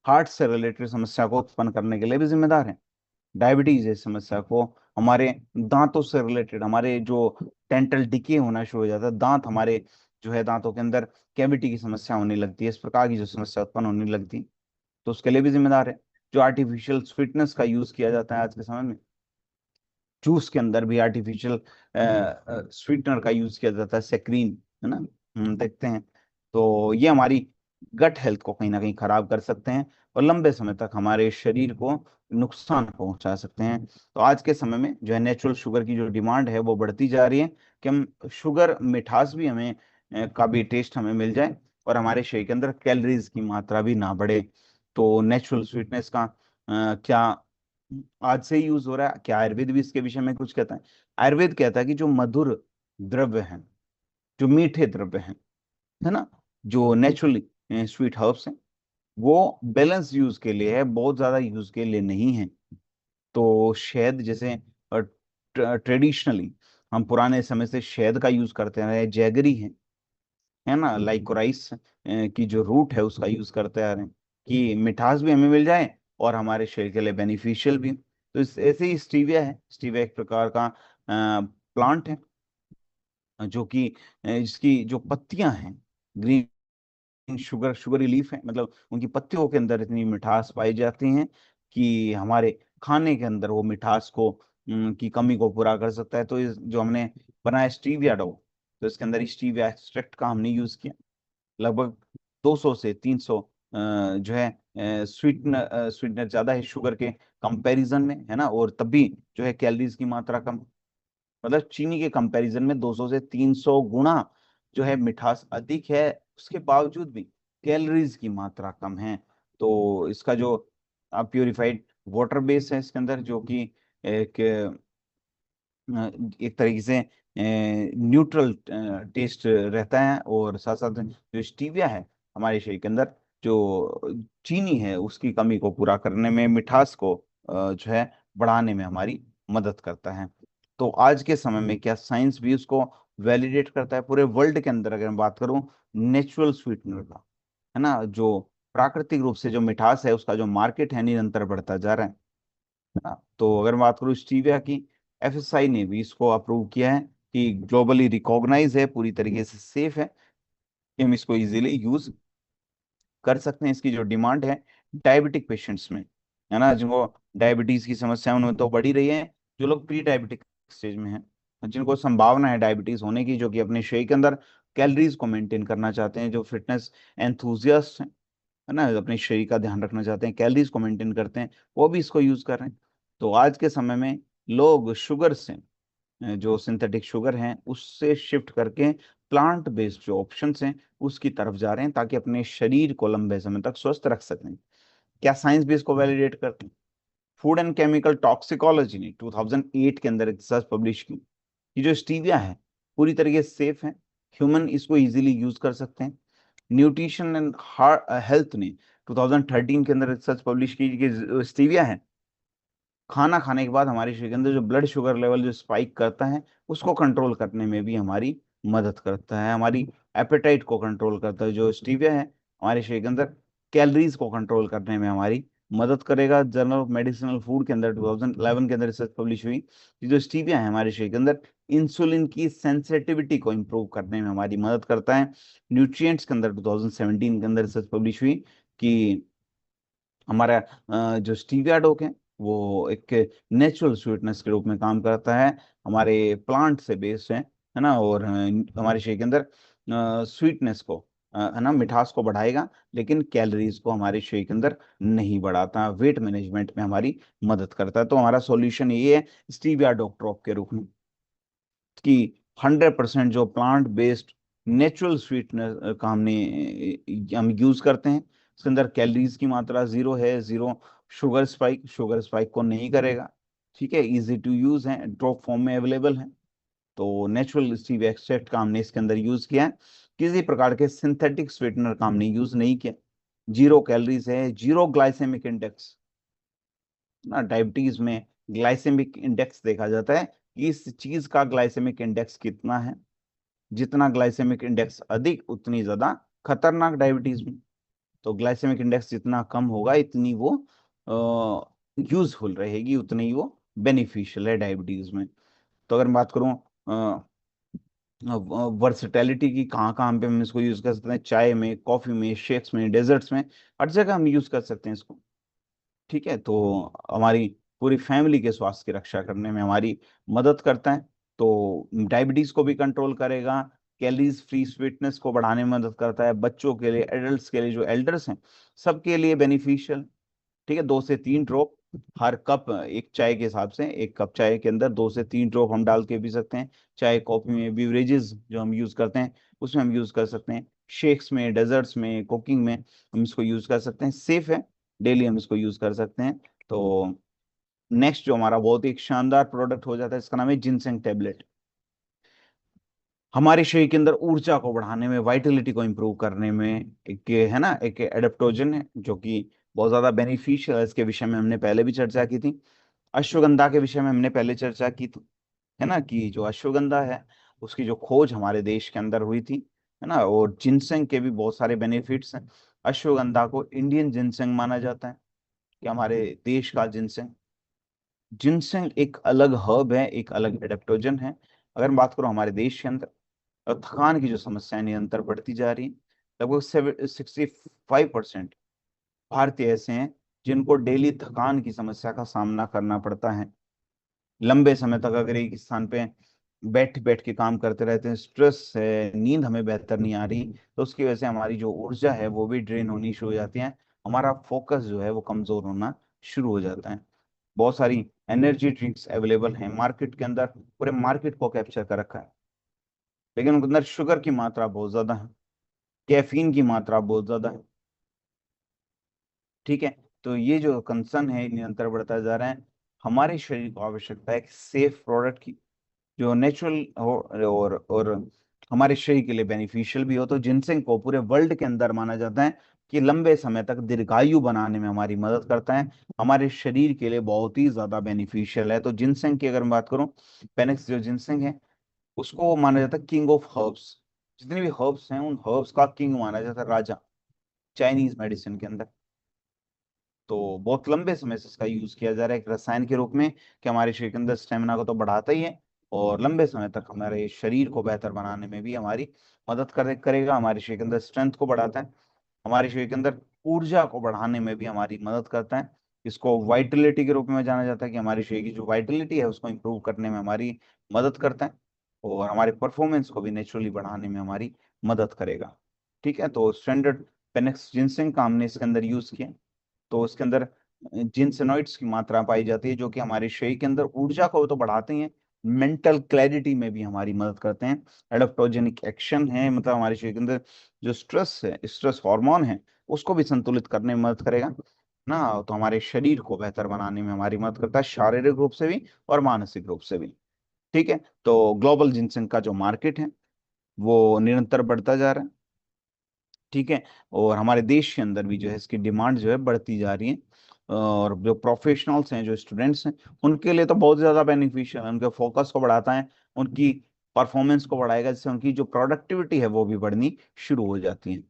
हार्ट से रिलेटेड समस्या को उत्पन्न करने के लिए भी जिम्मेदार है। डायबिटीज जैसी समस्या को, हमारे दांतों से रिलेटेड, हमारे जो डेंटल डिके होना शुरू हो जाता है, दांत हमारे जो है दांतों के अंदर कैविटी की समस्या होने लगती है, इस प्रकार की जो समस्या उत्पन्न होने लगती है, तो उसके लिए भी जिम्मेदार है। जो आर्टिफिशियल स्वीटनेस का यूज किया जाता है आज के समय में, जूस के अंदर भी आर्टिफिशियल स्वीटनर का यूज किया जाता है, सेक्रीन, है ना, हम देखते हैं। तो ये हमारी गट हेल्थ को कहीं ना कहीं खराब कर सकते हैं और लंबे समय तक हमारे शरीर को नुकसान पहुंचा सकते हैं। तो आज के समय में जो है नेचुरल शुगर की जो डिमांड है वो बढ़ती जा रही है कि हम शुगर मिठास भी हमें का भी टेस्ट हमें मिल जाए और हमारे शरीर के अंदर कैलोरीज की मात्रा भी ना बढ़े। तो नेचुरल स्वीटनेस का क्या आज से ही यूज हो रहा है? क्या आयुर्वेद भी इसके विषय में कुछ कहता है? आयुर्वेद कहता है कि जो मधुर द्रव्य हैं, जो मीठे द्रव्य हैं, है ना, जो नेचुरली स्वीट हर्ब्स हैं, वो बैलेंस यूज के लिए है, बहुत ज्यादा यूज के लिए नहीं है। तो शहद जैसे ट्रेडिशनली हम पुराने समय से शहद का यूज करते रहे, जैगरी है ना, लाइकोराइस की जो रूट है उसका यूज करते आ रहे हैं कि मिठास भी हमें मिल जाए और हमारे शरीर के लिए बेनिफिशियल भी। तो इस ऐसे ही स्टीविया है। स्टीविया एक प्रकार का प्लांट है जो कि इसकी जो पत्तियां हैं, ग्रीन शुगरी लीफ है, मतलब उनकी पत्तियों के अंदर इतनी मिठास पाई जाती है कि हमारे खाने के अंदर वो मिठास को की कमी को पूरा कर सकता है। तो इस जो हमने बनाया स्टीविया डो, तो इसके अंदर स्टीविया एक्सट्रैक्ट का हमने यूज किया। लगभग 200 से 300 जो है स्वीटनर ज्यादा है शुगर के कंपैरिजन में, है ना, और तब भी जो है कैलोरीज की मात्रा कम, मतलब चीनी के कंपैरिजन में 200 से 300 गुना जो है मिठास अधिक है, उसके बावजूद भी कैलोरीज की मात्रा कम है। तो इसका जो प्योरिफाइड वाटर बेस है इसके अंदर, जो कि एक एक तरीके से न्यूट्रल टेस्ट रहता है, और साथ साथ जो स्टीविया है हमारे शरीर के अंदर जो चीनी है उसकी कमी को पूरा करने में, मिठास को जो है बढ़ाने में हमारी मदद करता है। तो आज के समय में क्या साइंस भी उसको वैलिडेट करता है? पूरे वर्ल्ड के अंदर अगर मैं बात करूं नेचुरल स्वीटनर का, है ना, जो प्राकृतिक रूप से जो मिठास है उसका जो मार्केट है निरंतर बढ़ता जा रहा है। हाँ, तो अगर मैं बात करूँ स्टीविया की, एफएसआई ने भी इसको अप्रूव किया है कि ग्लोबली रिकॉग्नाइज है, पूरी तरीके से सेफ है कि हम इसको इजीली यूज कर सकते हैं। इसकी जो डिमांड है डायबिटिक पेशेंट्स में, है ना, जिनको डायबिटीज की समस्या है उनमें तो बढ़ी रही है, जो लोग प्री डायबिटिक स्टेज में हैं, जिनको संभावना है डायबिटीज होने की, जो कि अपने शरीर के अंदर कैलोरीज को मेंटेन करना चाहते हैं, जो फिटनेस एंथुजियास्ट हैं, है ना, अपने शरीर का ध्यान रखना चाहते हैं, कैलोरीज को मेंटेन करते हैं, वो भी इसको यूज कर रहे हैं। तो आज के समय में लोग शुगर से जो सिंथेटिक शुगर हैं उससे शिफ्ट करके प्लांट बेस्ड जो ऑप्शंस हैं उसकी तरफ जा रहे हैं, ताकि अपने शरीर को लंबे समय तक स्वस्थ रख सकें। क्या साइंस भी इसको वैलिडेट करती है? फूड एंड केमिकल टॉक्सिकोलॉजी ने 2008 के अंदर रिसर्च पब्लिश की कि जो स्टीविया है पूरी तरीके से सेफ है, ह्यूमन इसको इजीली यूज कर सकते हैं। न्यूट्रिशन एंड हेल्थ ने 2013 के अंदर रिसर्च पब्लिश की कि स्टीविया है खाना खाने के बाद हमारे शरीर के अंदर जो ब्लड शुगर लेवल जो स्पाइक करता है उसको कंट्रोल करने में भी हमारी मदद करता है, हमारी एपेटाइट को कंट्रोल करता है। जो स्टीविया है हमारे शरीर के अंदर कैलोरीज को कंट्रोल करने में हमारी मदद करेगा। जर्नल ऑफ मेडिसिनल फूड के अंदर 2011 के अंदर रिसर्च पब्लिश हुई कि जो स्टीविया है हमारे शरीर के अंदर इंसुलिन की सेंसिटिविटी को इम्प्रूव करने में हमारी मदद करता है। न्यूट्रिएंट्स के अंदर 2017 के अंदर रिसर्च पब्लिश हुई कि हमारा जो स्टीविया डोक है वो एक नेचुरल स्वीटनेस के रूप में काम करता है, हमारे प्लांट से बेस्ड है ना, और हमारे शरीर के अंदर स्वीटनेस को है ना, मिठास को बढ़ाएगा, लेकिन कैलोरीज को हमारे शरीर के अंदर नहीं बढ़ाता, वेट मैनेजमेंट में हमारी मदद करता है। तो हमारा सॉल्यूशन ये है स्टीविया डोक ड्रॉप के रूप में कि 100% जो प्लांट बेस्ड नेचुरल स्वीटनर का हम यूज करते हैं, इसके अंदर कैलोरीज की मात्रा जीरो है, जीरो शुगर स्पाइक को नहीं करेगा, ठीक है, इजी टू यूज है, ड्रॉप फॉर्म में अवेलेबल है। तो नेचुरल स्टीव एक्सट्रैक्ट का हमने इसके अंदर यूज किया है, किसी प्रकार के सिंथेटिक स्वीटनर का हमने यूज नहीं किया। जीरो कैलोरीज है, जीरो ग्लाइसेमिक इंडेक्स ना, डायबिटीज में ग्लाइसेमिक इंडेक्स देखा जाता है कि इस चीज का ग्लाइसेमिक इंडेक्स कितना है, जितना ग्लाइसेमिक इंडेक्स अधिक उतनी ज्यादा खतरनाक डायबिटीज में। तो ग्लाइसेमिक इंडेक्स जितना कम होगा इतनी वो यूजफुल रहेगी, उतनी ही वो बेनिफिशियल है डायबिटीज में। तो अगर मैं बात करूं वर्सेटैलिटी की, कहाँ कहाँ पे हम इसको यूज कर सकते हैं, चाय में, कॉफी में, शेक्स में, डेजर्ट्स में, हर जगह हम यूज कर सकते हैं इसको, ठीक है। तो हमारी पूरी फैमिली के स्वास्थ्य की रक्षा करने में हमारी मदद करता है। तो डायबिटीज को भी कंट्रोल करेगा, कैलोरीज फ्री स्वीटनेस को बढ़ाने में मदद करता है, बच्चों के लिए, एडल्ट्स के लिए, जो एल्डर्स हैं सबके लिए बेनिफिशियल। ठीक है, 2 से 3 ड्रॉप हर कप, एक चाय के हिसाब से एक कप चाय के अंदर 2 से 3 ड्रॉप हम डाल के पी सकते हैं। चाय कॉफी में, बिवरेजेस जो हम यूज करते हैं उसमें हम यूज कर सकते हैं, शेक्स में, डेजर्ट्स में, कुकिंग में हम इसको यूज कर सकते हैं, सेफ है, डेली हम इसको यूज कर सकते हैं। तो नेक्स्ट जो हमारा बहुत ही एक शानदार प्रोडक्ट हो जाता है, इसका नाम है जिनसेंग टेबलेट। हमारे शरीर के अंदर ऊर्जा को बढ़ाने में, वाइटलिटी को इंप्रूव करने में एक है ना, एक एडेप्टोजन है जो कि बहुत ज्यादा बेनिफिशियल है। इसके विषय में हमने पहले भी चर्चा की थी। अश्वगंधा के विषय में हमने पहले चर्चा की थी, है ना, कि जो अश्वगंधा है उसकी जो खोज हमारे देश के अंदर हुई थी, है ना। और जिनसेंग के भी बहुत सारे बेनिफिट्स हैं। अश्वगंधा को इंडियन जिनसेंग माना जाता है, कि हमारे देश का जिनसेंग। जिनसेंग एक अलग हर्ब है, एक अलग एडेप्टोजन है। अगर मैं बात करूं हमारे देश के अंदर, और थकान की जो समस्या है निरंतर बढ़ती जा रही है। लगभग 65% भारतीय ऐसे हैं जिनको डेली थकान की समस्या का सामना करना पड़ता है। लंबे समय तक अगर एक स्थान पे बैठ बैठ के काम करते रहते हैं, स्ट्रेस है, नींद हमें बेहतर नहीं आ रही, तो उसकी वजह से हमारी जो ऊर्जा है वो भी ड्रेन होनी शुरू हो जाती है। हमारा फोकस जो है वो कमजोर होना शुरू हो जाता है। बहुत सारी एनर्जी ड्रिंक्स अवेलेबल हैं मार्केट के अंदर, पूरे मार्केट को कैप्चर कर रखा है, लेकिन उनके अंदर शुगर की मात्रा बहुत ज्यादा है, कैफीन की मात्रा बहुत ज्यादा है। ठीक है, तो ये जो कंसर्न है निरंतर बढ़ता जा रहा है। हमारे शरीर को आवश्यकता है एक सेफ प्रोडक्ट की, जो नेचुरल हो और हमारे शरीर के लिए बेनिफिशियल भी हो। तो जिनसेंग को पूरे वर्ल्ड के अंदर माना जाता है कि लंबे समय तक दीर्घायु बनाने में हमारी मदद करता है, हमारे शरीर के लिए बहुत ही ज्यादा बेनिफिशियल है। तो जिनसेंग की अगर मैं बात करूं, पेनिक्स जो जिनसेंग है उसको माना जाता है किंग ऑफ हर्ब्स। जितने भी हर्ब्स हैं उन हर्ब्स का किंग माना जाता है, राजा, चाइनीज मेडिसिन के अंदर। तो बहुत लंबे समय से इसका यूज किया जा रहा है एक रसायन के रूप में, कि हमारे शरीर के अंदर स्टेमिना को तो बढ़ाता ही है, और लंबे समय तक हमारे शरीर को बेहतर बनाने में भी हमारी मदद करेगा। हमारे शरीर के अंदर स्ट्रेंथ को बढ़ाता है, हमारे शरीर के अंदर ऊर्जा को बढ़ाने में भी हमारी मदद करता है। इसको वाइटलिटी के रूप में जाना जाता है, कि हमारे शरीर की जो वाइटलिटी है उसको इंप्रूव करने में हमारी मदद करता है, और हमारे परफॉर्मेंस को भी नेचुरली बढ़ाने में हमारी मदद करेगा। ठीक है, तो स्टैंडर्ड पेनेक्स जिनसिंग का हमने इसके अंदर यूज किया। तो उसके अंदर जिनसेनोइड्स की मात्रा पाई जाती है, जो कि हमारे शरीर के अंदर ऊर्जा को तो बढ़ाते हैं, मेंटल क्लैरिटी में भी हमारी मदद करते हैं। एडाप्टोजेनिक एक्शन है, मतलब हमारे शरीर के अंदर जो स्ट्रेस है, स्ट्रेस हार्मोन है, उसको भी संतुलित करने में मदद करेगा ना। तो हमारे शरीर को बेहतर बनाने में हमारी मदद करता है, शारीरिक रूप से भी और मानसिक रूप से भी। ठीक है, तो ग्लोबल जिनसेंग का जो मार्केट है वो निरंतर बढ़ता जा रहा है। ठीक है, और हमारे देश के अंदर भी जो है इसकी डिमांड जो है बढ़ती जा रही है। और जो प्रोफेशनल्स हैं, जो स्टूडेंट्स हैं, उनके लिए तो बहुत ज़्यादा बेनिफिशियल है, उनके फोकस को बढ़ाता है, उनकी परफॉर्मेंस को बढ़ाएगा, जिससे उनकी जो प्रोडक्टिविटी है वो भी बढ़नी शुरू हो जाती है।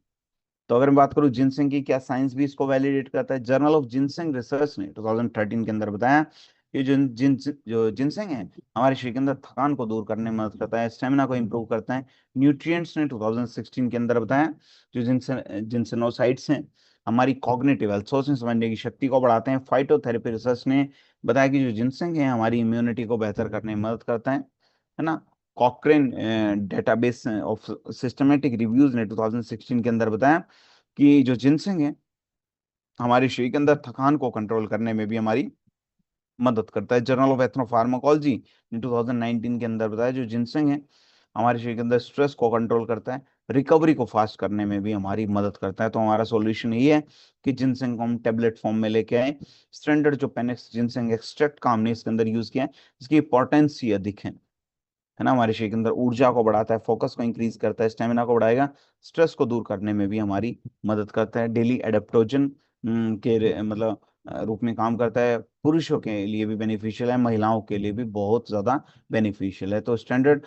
तो अगर मैं बात करूं जिनसिंग की, क्या साइंस भी इसको वैलिडेट करता है। जर्नल ऑफ जिनसिंग रिसर्च ने 2013 के अंदर बताया कि जो जिनसिंग है हमारे शरीर के अंदर थकान को दूर करने में मदद करता है, स्टेमिना को इंप्रूव करता है। न्यूट्रिएंट्स ने 2016 के अंदर बताया जो जिनसेनोसाइड्स हैं हमारी कॉग्निटिव हेल्थ, सोचने समझने की शक्ति को बढ़ाते हैं। फाइटोथेरेपी रिसर्च ने बताया कि जो जिनसिंग है हमारी इम्यूनिटी को बेहतर करने में मदद करता है ना। कॉक्रेन डेटाबेस ऑफ सिस्टमेटिक रिव्यूज ने 2016 के अंदर बताया कि जो जिनसिंग है हमारे शरीर के अंदर थकान को कंट्रोल करने में भी हमारी मदद करता है। जर्नल ऑफ एथनोफार्माकोलॉजी ने 2019 के अंदर बताया जो जिनसिंग है हमारे शरीर के अंदर स्ट्रेस को कंट्रोल करता है, रिकवरी को फास्ट करने में भी हमारी मदद करता है। तो हमारा सॉल्यूशन ये है कि जिनसिंग को हम टेबलेट फॉर्म में लेके आए। स्टैंडर्ड जो पेनेक्स जिनसिंग एक्सट्रैक्ट का हमने इसके अंदर यूज किया है, इसकी पोटेंसी अधिक है ना। हमारे शरीर के अंदर ऊर्जा को बढ़ाता है, फोकस को इंक्रीज करता है, स्टेमिना को बढ़ाएगा, स्ट्रेस को दूर करने में भी हमारी मदद करता है। डेली एडेप्टोजन मतलब रूप में काम करता है। पुरुषों के लिए भी बेनिफिशियल है, महिलाओं के लिए भी बहुत ज्यादा बेनिफिशियल है। तो स्टैंडर्ड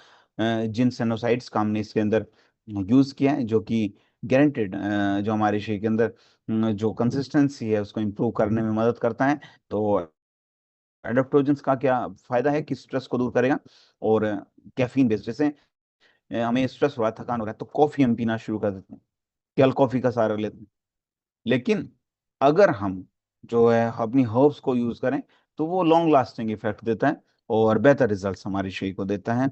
जिन सेनोसाइड्स का हमने इसके अंदर यूज किया है, जो कि गारंटेड जो हमारे शरीर के अंदर जो कंसिस्टेंसी है उसको इम्प्रूव करने में मदद करता है। तो एडाप्टोजेंस का क्या फायदा है कि स्ट्रेस को दूर करेगा, और कैफीन बेस्ड, जैसे हमें स्ट्रेस हो रहा है, थकान हो रहा है, तो कॉफी हम पीना शुरू कर देते हैं, केवल कॉफी का सहारा लेते हैं। लेकिन अगर हम जो है अपनी हर्ब्स को यूज करें तो वो लॉन्ग लास्टिंग इफेक्ट देता है और बेहतर रिजल्ट्स हमारे शरीर को देता है।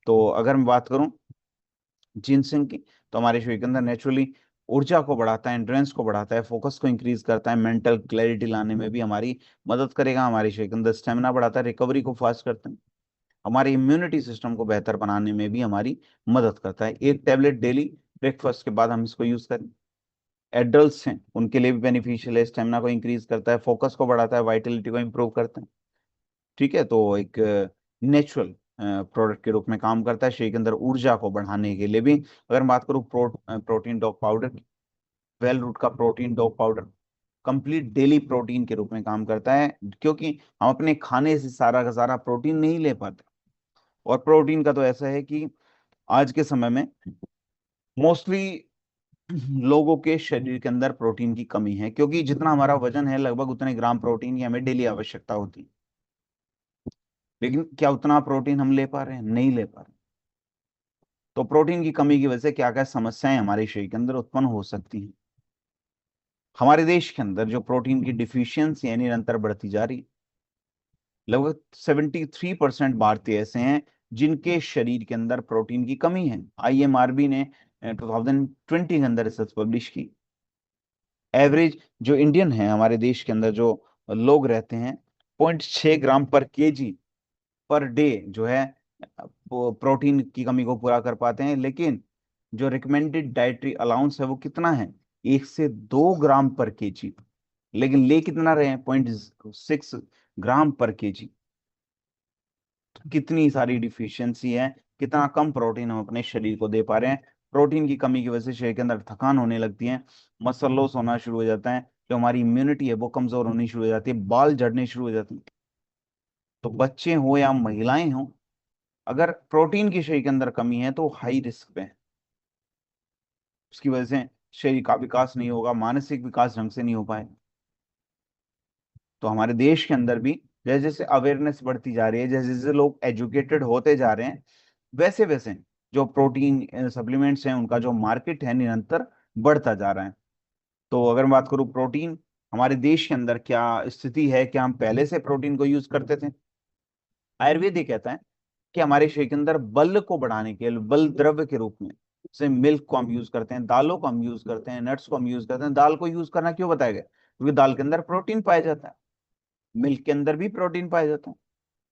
तो अगर मैं बात करूं जिनसिंग की। तो हमारे शरीर के अंदर नेचुरली ऊर्जा को बढ़ाता है, एंड्योरेंस को बढ़ाता है, फोकस को इंक्रीज करता है, मेंटल क्लैरिटी लाने में भी हमारी मदद करेगा। हमारे शरीर के अंदर स्टेमिना बढ़ाता है, रिकवरी को फास्ट करता है, हमारे इम्यूनिटी सिस्टम को बेहतर बनाने में भी हमारी मदद करता है। एक टैबलेट डेली ब्रेकफास्ट के बाद हम इसको यूज करें। एडल्ट्स हैं उनके लिए भी बेनिफिशियल है, स्टेमिना को इंक्रीज करता है, फोकस को बढ़ाता है, वाइटलिटी को इंप्रूव करता है। ठीक है, तो एक नेचुरल प्रोडक्ट के रूप में काम करता है शरीर के अंदर ऊर्जा को बढ़ाने के लिए भी। अगर मैं बात करूँ प्रोटीन डॉग पाउडर की, वेल रूट का protein dog powder complete daily protein के रूप में काम करता है, क्योंकि हम अपने खाने से सारा का सारा प्रोटीन नहीं ले पाते। और प्रोटीन का तो ऐसा है कि आज के समय में मोस्टली लोगों के शरीर के अंदर प्रोटीन की कमी है, क्योंकि जितना हमारा वजन है लगभग उतने ग्राम प्रोटीन की हमें डेली आवश्यकता होती है। लेकिन क्या उतना प्रोटीन हम ले पा रहे हैं? नहीं ले पा रहे। तो प्रोटीन की कमी की वजह से क्या क्या समस्याएं हमारे शरीर के अंदर उत्पन्न हो सकती हैं। हमारे देश के अंदर जो प्रोटीन की डिफिशियंसी है निरंतर बढ़ती जा रही है। लगभग 73% भारतीय ऐसे हैं जिनके शरीर के अंदर प्रोटीन की कमी है। IMRB ने 2020 के अंदर रिसर्च पब्लिश की। एवरेज जो इंडियन है हमारे देश के अंदर जो लोग रहते हैं, 0.6 ग्राम पर केजी पर डे जो है प्रोटीन की कमी को पूरा कर पाते हैं। लेकिन जो रिकमेंडेड डाइटरी अलाउंस है वो कितना है? 1 से 2 ग्राम पर केजी। लेकिन ले कितना रहे हैं? 0.6 ग्राम पर केजी। तो कितनी सारी डिफिशियंसी है, कितना कम प्रोटीन हम अपने शरीर को दे पा रहे हैं। प्रोटीन की कमी की वजह से शरीर के अंदर थकान होने लगती है, मसल लॉस होना शुरू हो जाता है, जो हमारी इम्यूनिटी है वो कमजोर होनी शुरू हो जाती है, बाल झड़ने शुरू हो जाते हैं। तो बच्चे हो या महिलाएं हो, अगर प्रोटीन की शरीर के अंदर कमी है तो हाई रिस्क पे है। उसकी वजह से शरीर का विकास नहीं होगा, मानसिक विकास ढंग से नहीं हो पाए। तो हमारे देश के अंदर भी जैसे जैसे अवेयरनेस बढ़ती जा रही है, जैसे जैसे लोग एजुकेटेड होते जा रहे हैं, वैसे वैसे जो प्रोटीन सप्लीमेंट्स हैं उनका जो मार्केट है निरंतर बढ़ता जा रहा है। तो अगर मैं बात करूं प्रोटीन हमारे देश के अंदर क्या स्थिति है, क्या हम पहले से प्रोटीन को यूज करते थे? आयुर्वेद ये कहता है कि हमारे शरीर के अंदर बल को बढ़ाने के लिए, बल द्रव्य के रूप में, जैसे मिल्क को हम यूज करते हैं, दालों को हम यूज करते हैं, नट्स को हम यूज करते हैं। दाल को यूज करना क्यों बताया गया? क्योंकि दाल के अंदर प्रोटीन पाया जाता है, मिल्क के अंदर भी प्रोटीन पाया जाता है।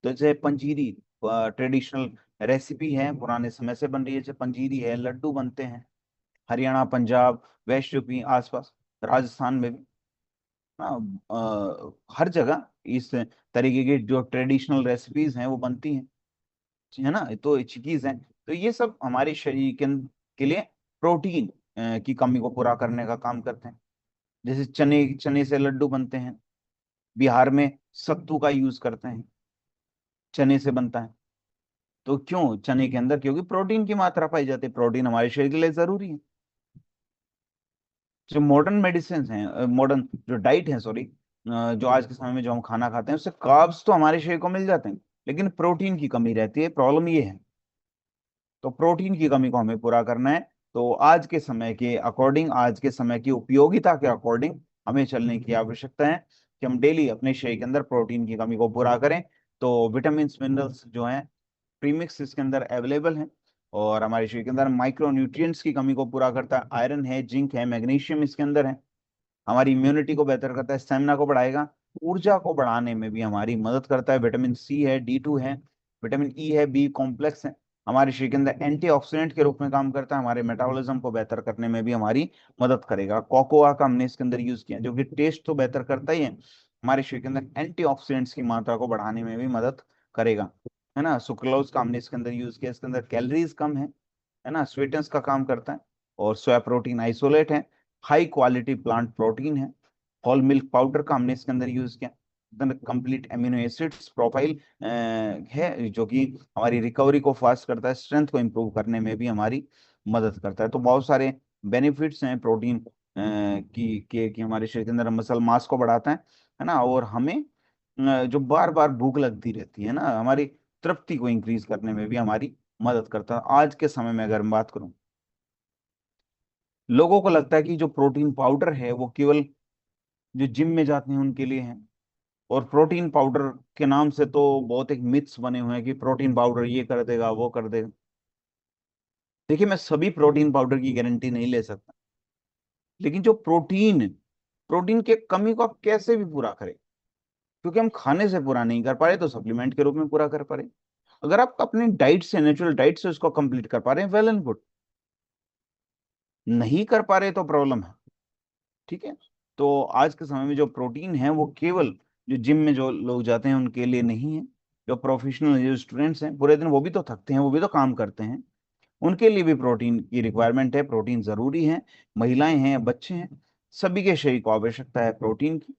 तो जैसे पंजीरी ट्रेडिशनल रेसिपी है, पुराने समय से बन रही है, जैसे पंजीरी है, लड्डू बनते हैं हरियाणा, पंजाब, वेस्ट यूपी, आसपास राजस्थान में भी। हर जगह इस तरीके की जो ट्रेडिशनल रेसिपीज हैं वो बनती हैं, है ना। तो चिकीज हैं। तो ये सब हमारे शरीर के लिए प्रोटीन की कमी को पूरा करने का काम करते हैं। जैसे चने चने से लड्डू बनते हैं, बिहार में सत्तू का यूज करते हैं, चने से बनता है। तो क्यों चने के अंदर? क्योंकि प्रोटीन की मात्रा पाई जाती है, प्रोटीन हमारे शरीर के लिए जरूरी है। जो मॉडर्न मेडिसिन हैं, मॉडर्न जो डाइट है, सॉरी, जो आज के समय में जो हम खाना खाते हैं उससे कार्ब्स तो हमारे शरीर को मिल जाते हैं, लेकिन प्रोटीन की कमी रहती है। प्रॉब्लम ये है। तो प्रोटीन की कमी को हमें पूरा करना है। तो आज के समय के अकॉर्डिंग, आज के समय की उपयोगिता के अकॉर्डिंग हमें चलने की आवश्यकता है कि हम डेली अपने शरीर के अंदर प्रोटीन की कमी को पूरा करें। तो विटामिन मिनरल्स जो हैं प्रीमिक्स इसके अंदर अवेलेबल हैं, और हमारे शरीर के अंदर माइक्रो न्यूट्रिएंट्स की कमी को पूरा करता है। आयरन है, जिंक है, मैग्नीशियम इसके अंदर है, हमारी इम्यूनिटी को बेहतर करता है, स्टेमिना को बढ़ाएगा, ऊर्जा को बढ़ाने में भी हमारी मदद करता है। विटामिन सी है, D2 है, विटामिन ई है, बी कॉम्प्लेक्स है, हमारे शरीर के अंदर एंटीऑक्सीडेंट के रूप में काम करता है, हमारे मेटाबॉलिज्म को बेहतर करने में भी हमारी मदद करेगा। कोकोआ का हमने इसके अंदर यूज किया, जो कि टेस्ट तो बेहतर करता ही है, हमारे शरीर के अंदर एंटीऑक्सीडेंट्स की मात्रा को बढ़ाने में भी मदद करेगा, है ना। सुक्रोज का हमने इसके अंदर यूज किया, इसके अंदर कैलोरीज कम है ना, स्वीटनेस का काम करता है। और सोया प्रोटीन आइसोलेट है, हाई क्वालिटी प्लांट प्रोटीन है। होल मिल्क पाउडर का हमने इसके अंदर यूज किया, कंप्लीट एमिनो एसिड्स प्रोफाइल है, जो कि हमारी रिकवरी को फास्ट करता है, स्ट्रेंथ को इंप्रूव करने में भी हमारी मदद करता है। तो बहुत सारे बेनिफिट्स हैं प्रोटीन की हमारे शरीर के अंदर मसल मास को बढ़ाता है ना। और हमें जो बार बार भूख लगती रहती है ना, हमारी तृप्ति को इंक्रीज करने में भी हमारी मदद करता है। आज के समय में अगर मैं बात करूं, लोगों को लगता है कि जो प्रोटीन पाउडर है वो केवल जो जिम में जाते हैं उनके लिए है। और प्रोटीन पाउडर के नाम से तो बहुत एक मिथ्स बने हुए हैं कि प्रोटीन पाउडर ये कर देगा वो कर देगा। देखिए, मैं सभी प्रोटीन पाउडर की गारंटी नहीं ले सकता, लेकिन जो प्रोटीन प्रोटीन के कमी को आप कैसे भी पूरा करें, क्योंकि हम खाने से पूरा नहीं कर पा रहे तो सप्लीमेंट के रूप में पूरा कर पा रहे। अगर आप अपनी डाइट से, नेचुरल डाइट से उसको कंप्लीट कर पा रहे हैं, वेल एंड गुड। नहीं कर पा रहे तो प्रॉब्लम है। ठीक है। तो आज के समय में जो प्रोटीन है वो केवल जो जिम में जो लोग जाते हैं उनके लिए नहीं है। जो प्रोफेशनल, जो स्टूडेंट्स हैं पूरे दिन, वो भी तो थकते हैं, वो भी तो काम करते हैं, उनके लिए भी प्रोटीन की रिक्वायरमेंट है, प्रोटीन जरूरी है। महिलाएं हैं, बच्चे हैं, सभी के शरीर को आवश्यकता है प्रोटीन की।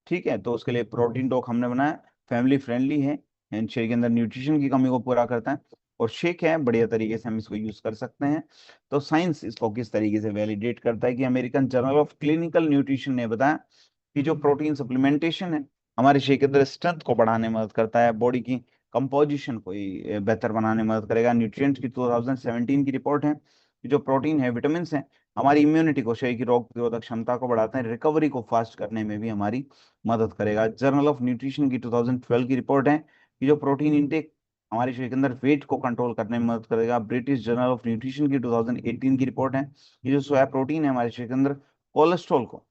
ठीक है। तो उसके लिए प्रोटीन टॉक हमने बनाया, फैमिली फ्रेंडली है, एंड शरीर के अंदर न्यूट्रिशन की कमी को पूरा करता है, और शेक है, बढ़िया तरीके से हम इसको यूज कर सकते हैं। तो साइंस इसको किस तरीके से वैलिडेट करता है कि American journal of clinical nutrition ने बताया कि जो प्रोटीन सप्लीमेंटेशन है हमारे शरीर के अंदर स्ट्रेंथ को बढ़ाने में मदद करता है, बॉडी की कंपोजिशन को ही बेहतर बनाने में मदद करेगा। न्यूट्रिएंट्स की 2017 की रिपोर्ट है कि जो प्रोटीन है, विटामिन है, हमारी इम्यूनिटी को, शरीर की रोग प्रतिरोधक क्षमता को बढ़ाते हैं, रिकवरी को फास्ट करने में भी हमारी मदद करेगा। जर्नल ऑफ न्यूट्रिशन की 2012 की रिपोर्ट है कि जो प्रोटीन इंटेक हमारे शरीर के अंदर वेट को कंट्रोल करने में मदद करेगा। ब्रिटिश जर्नल ऑफ न्यूट्रिशन की 2018 की रिपोर्ट है कि जो सोया प्रोटीन है हमारे शरीर के अंदर कोलेस्ट्रॉल को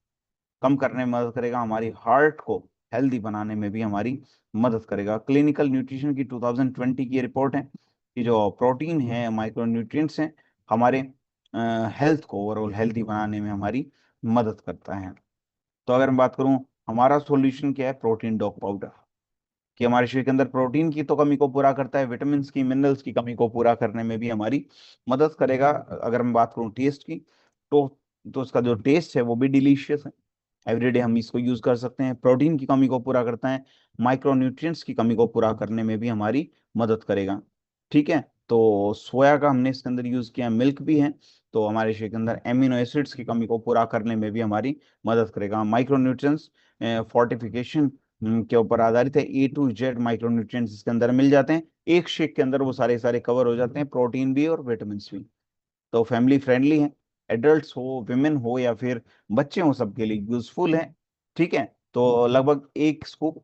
कम करने में मदद करेगा, हमारी हार्ट को हेल्दी बनाने में भी हमारी मदद करेगा। क्लिनिकल न्यूट्रिशन की 2020 की रिपोर्ट है कि जो प्रोटीन है, माइक्रो न्यूट्रिएंट्स हैं, हमारे हेल्थ को ओवरऑल हेल्दी बनाने में हमारी मदद करता है। तो अगर मैं बात करूं, हमारा सॉल्यूशन क्या है, प्रोटीन डॉक पाउडर, कि हमारे शरीर के अंदर प्रोटीन की तो कमी को पूरा करता है, विटामिन की, मिनरल्स की कमी को पूरा करने में भी हमारी मदद करेगा। अगर मैं बात करूं टेस्ट की, तो उसका जो टेस्ट है वो भी डिलीशियस है, एवरीडे हम इसको यूज कर सकते हैं। प्रोटीन की कमी को पूरा करता है, माइक्रोन्यूट्रिएंट्स की कमी को पूरा करने में भी हमारी मदद करेगा। ठीक है। तो सोया का हमने इसके अंदर यूज किया, मिल्क भी है, तो हमारे शरीर के अंदर एमिनो एसिड्स की कमी को पूरा करने में भी हमारी मदद करेगा। माइक्रोन्यूट्रिएंट्स फोर्टिफिकेशन के ऊपर आधारित है, A to Z माइक्रोन्यूट्रिएंट्स इसके अंदर मिल जाते हैं, एक शेक के अंदर वो सारे सारे कवर हो जाते हैं, प्रोटीन भी और विटामिन भी। तो फैमिली फ्रेंडली है, एडल्ट्स हो, विमेन हो, या फिर बच्चे हो, सबके लिए यूजफुल है। ठीक है। तो लगभग एक स्कूप,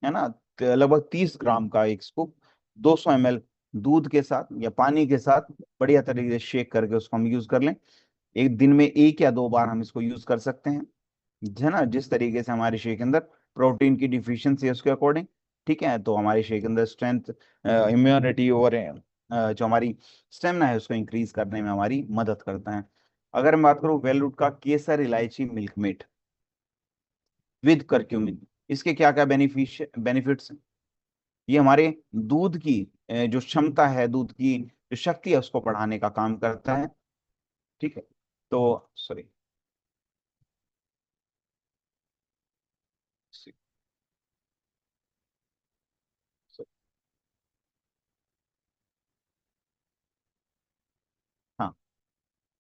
है ना, तो लगभग 30 ग्राम का एक स्कूप 200 ml दूध के साथ या पानी के साथ बढ़िया तरीके से शेक करके उसको हम यूज कर लें। एक दिन में 1 या 2 बार हम इसको यूज कर सकते हैं, है ना, जिस तरीके से हमारे शरीर के अंदर प्रोटीन की डिफिशियंसी है उसके अकॉर्डिंग। ठीक है। तो हमारे शरीर के अंदर स्ट्रेंथ, इम्यूनिटी और जो हमारी स्टेमिना है उसको इंक्रीज करने में हमारी मदद करता है। अगर मैं बात करूं वेलरूट का, केसर, इलायची, मिल्क मेट विद करक्यूमिन, इसके क्या क्या बेनिफिट्स हैं। ये हमारे दूध की जो क्षमता है, दूध की जो शक्ति है उसको बढ़ाने का काम करता है। ठीक है। तो सॉरी, हाँ,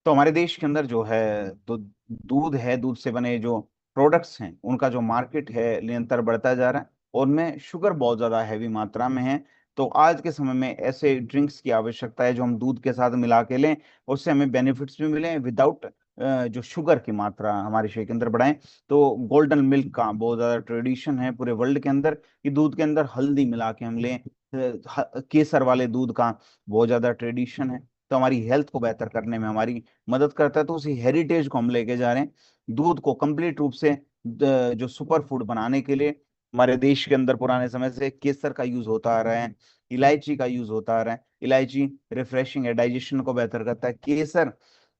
तो हमारे देश के अंदर जो है, तो दूध है, दूध से बने जो प्रोडक्ट्स हैं उनका जो मार्केट है निरंतर बढ़ता जा रहा है, और उनमें शुगर बहुत ज्यादा हैवी मात्रा में है। तो आज के समय में ऐसे ड्रिंक्स की आवश्यकता है जो हम दूध के साथ मिला के लें, उससे हमें बेनिफिट्स भी मिले विदाउट जो शुगर की मात्रा हमारे शरीर के अंदर बढ़ाएं। तो गोल्डन मिल्क का बहुत ज्यादा ट्रेडिशन है पूरे वर्ल्ड के अंदर कि दूध के अंदर हल्दी मिला के हम लें। केसर वाले दूध का बहुत ज्यादा ट्रेडिशन है, तो हमारी हेल्थ को बेहतर करने में हमारी मदद करता है। तो उसी हेरिटेज को हम लेके जा रहे हैं, दूध को कंप्लीट रूप से जो सुपर फूड बनाने के लिए। हमारे देश के अंदर पुराने समय से केसर का यूज होता आ रहा है, इलायची का यूज होता आ रहा है। इलायची रिफ्रेशिंग है, डाइजेशन को बेहतर करता है। केसर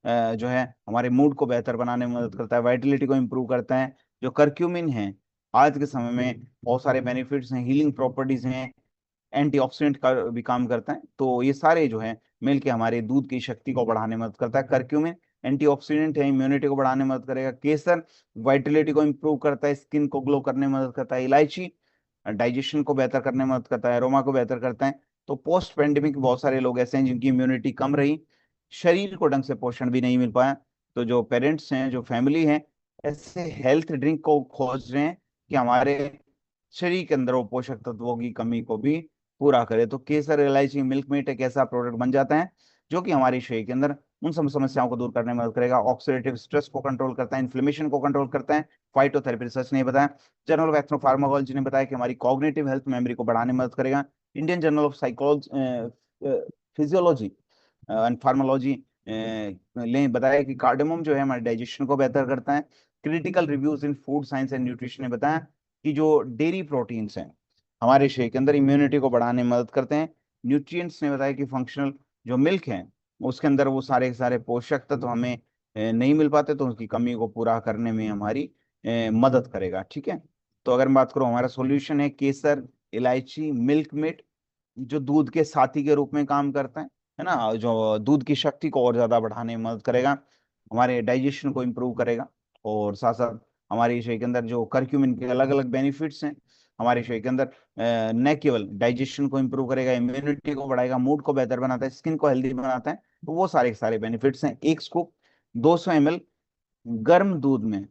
जो है हमारे मूड को बेहतर बनाने में मदद करता है, वाइटलिटी को इंप्रूव करता है। जो करक्यूमिन है, आज के समय में बहुत सारे बेनिफिट्स हैं, हीलिंग प्रॉपर्टीज हैं, एंटीऑक्सीडेंट का भी काम करता है। तो ये सारे जो है मिलके हमारे दूध की शक्ति को बढ़ाने में मदद करता है। करक्यूमिन एंटीऑक्सीडेंट है, इम्यूनिटी को बढ़ाने में मदद करेगा। केसर वाइटलिटी को इंप्रूव करता है, स्किन को ग्लो करने में मदद करता है। इलायची डाइजेशन को बेहतर करने में मदद करता है, अरोमा को बेहतर करता है। तो पोस्ट पेंडेमिक बहुत सारे लोग ऐसे हैं जिनकी इम्यूनिटी कम रही, शरीर को ढंग से पोषण भी नहीं मिल पाया, तो जो पेरेंट्स हैं, जो फैमिली है, ऐसे हेल्थ ड्रिंक को खोज रहे हैं कि हमारे शरीर के अंदर वो पोषक तत्वों की कमी को भी पूरा करे। तो केसर, इलायची, मिल्क मेट एक ऐसा प्रोडक्ट बन जाता है जो कि हमारे शरीर के अंदर उन सब समस्याओं को दूर करने में मदद करेगा। ऑक्सीडेटिव स्ट्रेस को कंट्रोल करता है, इन्फ्लेमेशन को कंट्रोल करता है। फाइटोथेरेपी रिसर्च ने बताया, जर्नल ऑफ एथनोफार्माकोलॉजी ने बताया कि हमारी कॉग्निटिव हेल्थ, मेमोरी को बढ़ाने में मदद करेगा। Indian journal of psychology physiology pharmacology लें, बताया कि कार्डेमम जो है हमारे डाइजेशन को बेहतर करता है। Critical reviews in food science and nutrition ने बताया कि जो डेयरी प्रोटीन्स हैं हमारे शरीर के अंदर इम्यूनिटी को बढ़ाने में मदद करते हैं। न्यूट्रिएंट्स ने बताया कि फंक्शनल जो मिल्क है उसके अंदर वो सारे के सारे पोषक तत्व हमें नहीं मिल पाते, तो उसकी कमी को पूरा करने में हमारी मदद करेगा। ठीक है, तो अगर मैं बात करूं, हमारा सॉल्यूशन है केसर, इलायची, मिल्क मेड, जो दूध के साथी के रूप में काम करता है ना, जो दूध की शक्ति को और ज्यादा बढ़ाने में मदद करेगा, हमारे डाइजेशन को इम्प्रूव करेगा, और साथ साथ हमारे शरीर के अंदर जो करक्यूमिन के अलग अलग बेनिफिट्स हैं हमारे शरीर के अंदर, न केवल डाइजेशन को इम्प्रूव करेगा, इम्यूनिटी को बढ़ाएगा, मूड को बेहतर बनाता है, स्किन को हेल्दी बनाता है, तो वो सारे के सारे बेनिफिट्स हैं। एक स्कूप 200 ml गर्म दूध में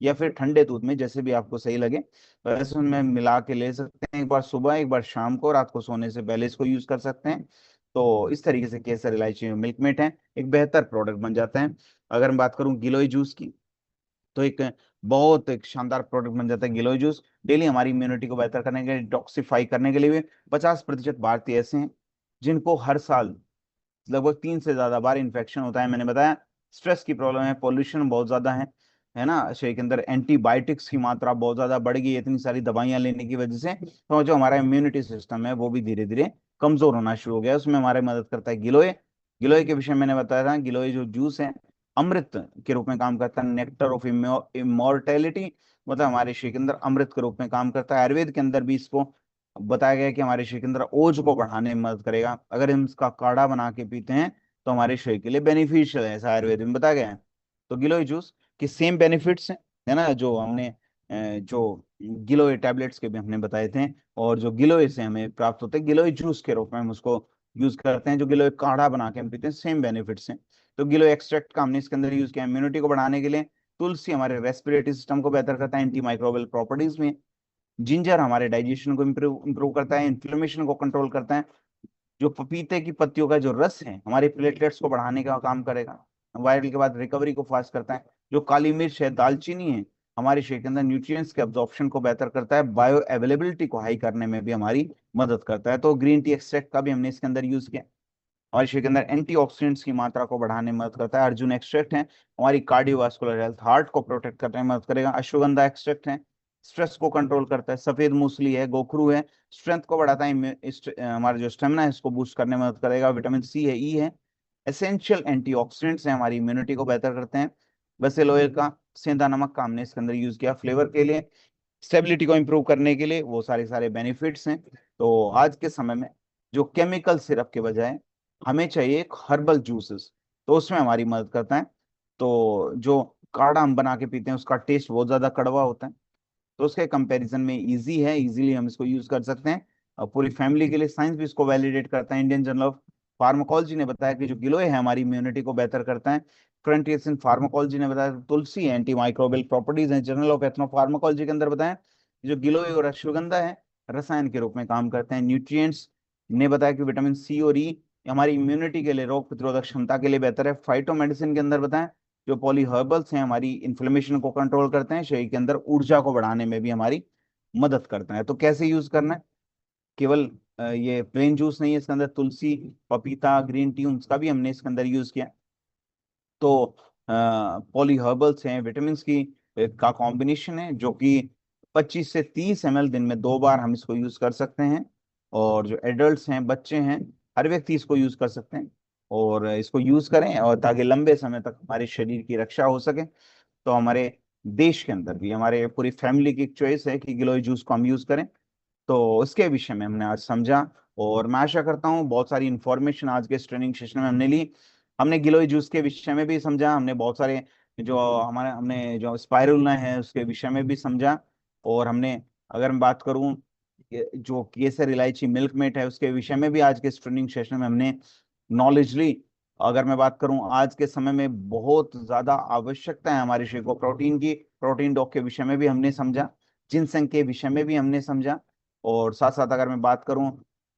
या फिर ठंडे दूध में, जैसे भी आपको सही लगे वैसे उनमें मिला के ले सकते हैं। एक बार सुबह, एक बार शाम को, रात को सोने से पहले इसको यूज कर सकते हैं। तो इस तरीके से केसर, इलायची, मिल्कमेट है एक बेहतर प्रोडक्ट बन जाता है। अगर मैं बात करूं गिलोय जूस की, तो एक शानदार प्रोडक्ट बन जाता है गिलोय जूस। डेली हमारी इम्यूनिटी को बेहतर करने के लिए, डिटॉक्सिफाई करने के लिए भी 50% भारतीय ऐसे हैं जिनको हर साल लगभग 3 से ज्यादा बार इन्फेक्शन होता है। मैंने बताया स्ट्रेस की प्रॉब्लम है, पोल्यूशन बहुत ज्यादा है ना, शरीर के अंदर एंटीबायोटिक्स की मात्रा बहुत ज्यादा बढ़ गई है इतनी सारी दवाइयां लेने की वजह से, तो जो हमारा इम्यूनिटी सिस्टम है वो भी धीरे धीरे कमजोर होना शुरू हो गया है। उसमें हमारे मदद करता है गिलोय। गिलोय के विषय में मैंने बताया था, गिलोय जो जूस है अमृत के रूप में काम करता है, नेक्टर ऑफ इमोर्टेलिटी, मतलब हमारे शरीर के अंदर अमृत के रूप में काम करता है। आयुर्वेद के अंदर भी इसको बताया गया है कि हमारे शरीर के अंदर ओज को बढ़ाने में मदद करेगा। अगर हम इसका काढ़ा बना के पीते हैं तो हमारे शरीर के लिए बेनिफिशियल है, ऐसा आयुर्वेद में बताया गया है। तो गिलोय जूस की सेम बेनिफिट्स हैं, है ना, जो हमने जो गिलोय टैबलेट्स के भी हमने बताए थे, और जो गिलोय से हमें प्राप्त होते हैं गिलोय जूस के रूप में हम उसको यूज करते हैं, जो गिलोय काढ़ा बना के हम पीते हैं, सेम बेनिफिट्स हैं। तो गिलोय एक्सट्रैक्ट का हमने इसके अंदर यूज किया इम्यूनिटी को बढ़ाने के लिए। तुलसी हमारे रेस्पिरेटरी सिस्टम को बेहतर करता है, एंटी माइक्रोबियल प्रॉपर्टीज में। जिंजर हमारे डाइजेशन को इम्प्रूव करता है, इन्फ्लेमेशन को कंट्रोल करता है। जो पपीते की पत्तियों का जो रस है हमारे प्लेटलेट्स को बढ़ाने का काम करेगा, वायरल के बाद रिकवरी को फास्ट करता है। जो काली मिर्च है, दालचीनी है, हमारे शरीर के अंदर न्यूट्रिएंट्स के अब्जॉर्प्शन को बेहतर करता है, बायो अवेलेबिलिटी को हाई करने में भी हमारी मदद करता है। तो ग्रीन टी एक्सट्रैक्ट का भी हमने इसके अंदर यूज किया, हमारे शरीर के अंदर एंटीऑक्सीडेंट्स की मात्रा को बढ़ाने में मदद करता है। अर्जुन एक्सट्रैक्ट है हमारी कार्डियोवास्कुलर हेल्थ, हार्ट को प्रोटेक्ट करने में मदद करेगा। अश्वगंधा एक्सट्रैक्ट है स्ट्रेस को कंट्रोल करता है। सफेद मूसली है, गोखरू है, स्ट्रेंथ को बढ़ाता है, हमारा जो स्टेमिना है इसको बूस्ट करने में मदद करेगा। विटामिन सी है, ई है, एसेंशियल एंटीऑक्सीडेंट्स हैं, हमारी इम्यूनिटी को बेहतर करते हैं। बेसिल ऑयल का, सेंधा नमक का हमने इसके अंदर यूज किया फ्लेवर के लिए, स्टेबिलिटी को इंप्रूव करने के लिए, वो सारे सारे बेनिफिट्स हैं। तो आज के समय में जो केमिकल सिरप के बजाय हमें चाहिए एक हर्बल जूसेस, तो उसमें हमारी मदद करता है। तो जो काढ़ा हम बना के पीते हैं उसका टेस्ट बहुत ज्यादा कड़वा होता है, तो उसके कंपैरिजन में इजी है, इजीली हम इसको यूज कर सकते हैं। और पूरी फैमिली के लिए साइंस भी इसको वैलिडेट करता है। इंडियन जर्नल ऑफ फार्माकोलॉजी ने बताया कि जो गिलोय है हमारी इम्यूनिटी को बेहतर करता है। फ्रंटियर्स इन फार्माकोलॉजी ने बताया तुलसी है, एंटी माइक्रोबियल प्रॉपर्टीज है। जर्नल ऑफ एथनोफार्माकोलॉजी के अंदर बताया कि जो गिलोय और अश्वगंधा है रसायन के रूप में काम करते हैं। न्यूट्रिएंट्स ने बताया कि विटामिन सी और ई हमारी इम्यूनिटी के लिए, रोग प्रतिरोधक क्षमता के लिए बेहतर है। फाइटो मेडिसिन के अंदर बताएं जो पॉली हर्बल्स हैं हमारी इन्फ्लेमेशन को कंट्रोल करते हैं, शरीर के अंदर ऊर्जा को बढ़ाने में भी हमारी मदद करते हैं। तो कैसे यूज करना है, केवल ये प्लेन जूस नहीं है, इसके अंदर तुलसी, पपीता, ग्रीन टी, उसका भी हमने इसके अंदर यूज किया। तो पॉली हर्बल्स हैं, विटामिन की का कॉम्बिनेशन है, जो कि 25 से 30 ml दिन में 2 बार हम इसको यूज कर सकते हैं। और जो एडल्ट्स हैं, बच्चे हैं, हर व्यक्ति इसको यूज कर सकते हैं, और इसको यूज करें और ताकि लंबे समय तक हमारे शरीर की रक्षा हो सके। तो हमारे देश के अंदर भी हमारे पूरी फैमिली की एक चॉइस है कि गिलोय जूस को हम यूज करें। तो इसके विषय में हमने आज समझा, और मैं आशा करता हूँ बहुत सारी इंफॉर्मेशन आज के इस ट्रेनिंग सेशन में हमने ली। हमने गिलोय जूस के विषय में भी समझा, हमने बहुत सारे जो हमारे हमने जो स्पाइरुलिना है उसके विषय में भी समझा, और हमने, अगर मैं बात करूं जो केसर, इलायची, मिल्क मेट है उसके विषय में भी आज के इस ट्रेनिंग सेशन में हमने नॉलेज ली। अगर मैं बात करूं आज के समय में बहुत ज्यादा आवश्यकता है हमारे शरीर को प्रोटीन की, प्रोटीन डॉक के विषय में भी हमने समझा, जिनसेंग के विषय में भी हमने समझा। और साथ साथ अगर मैं बात करूं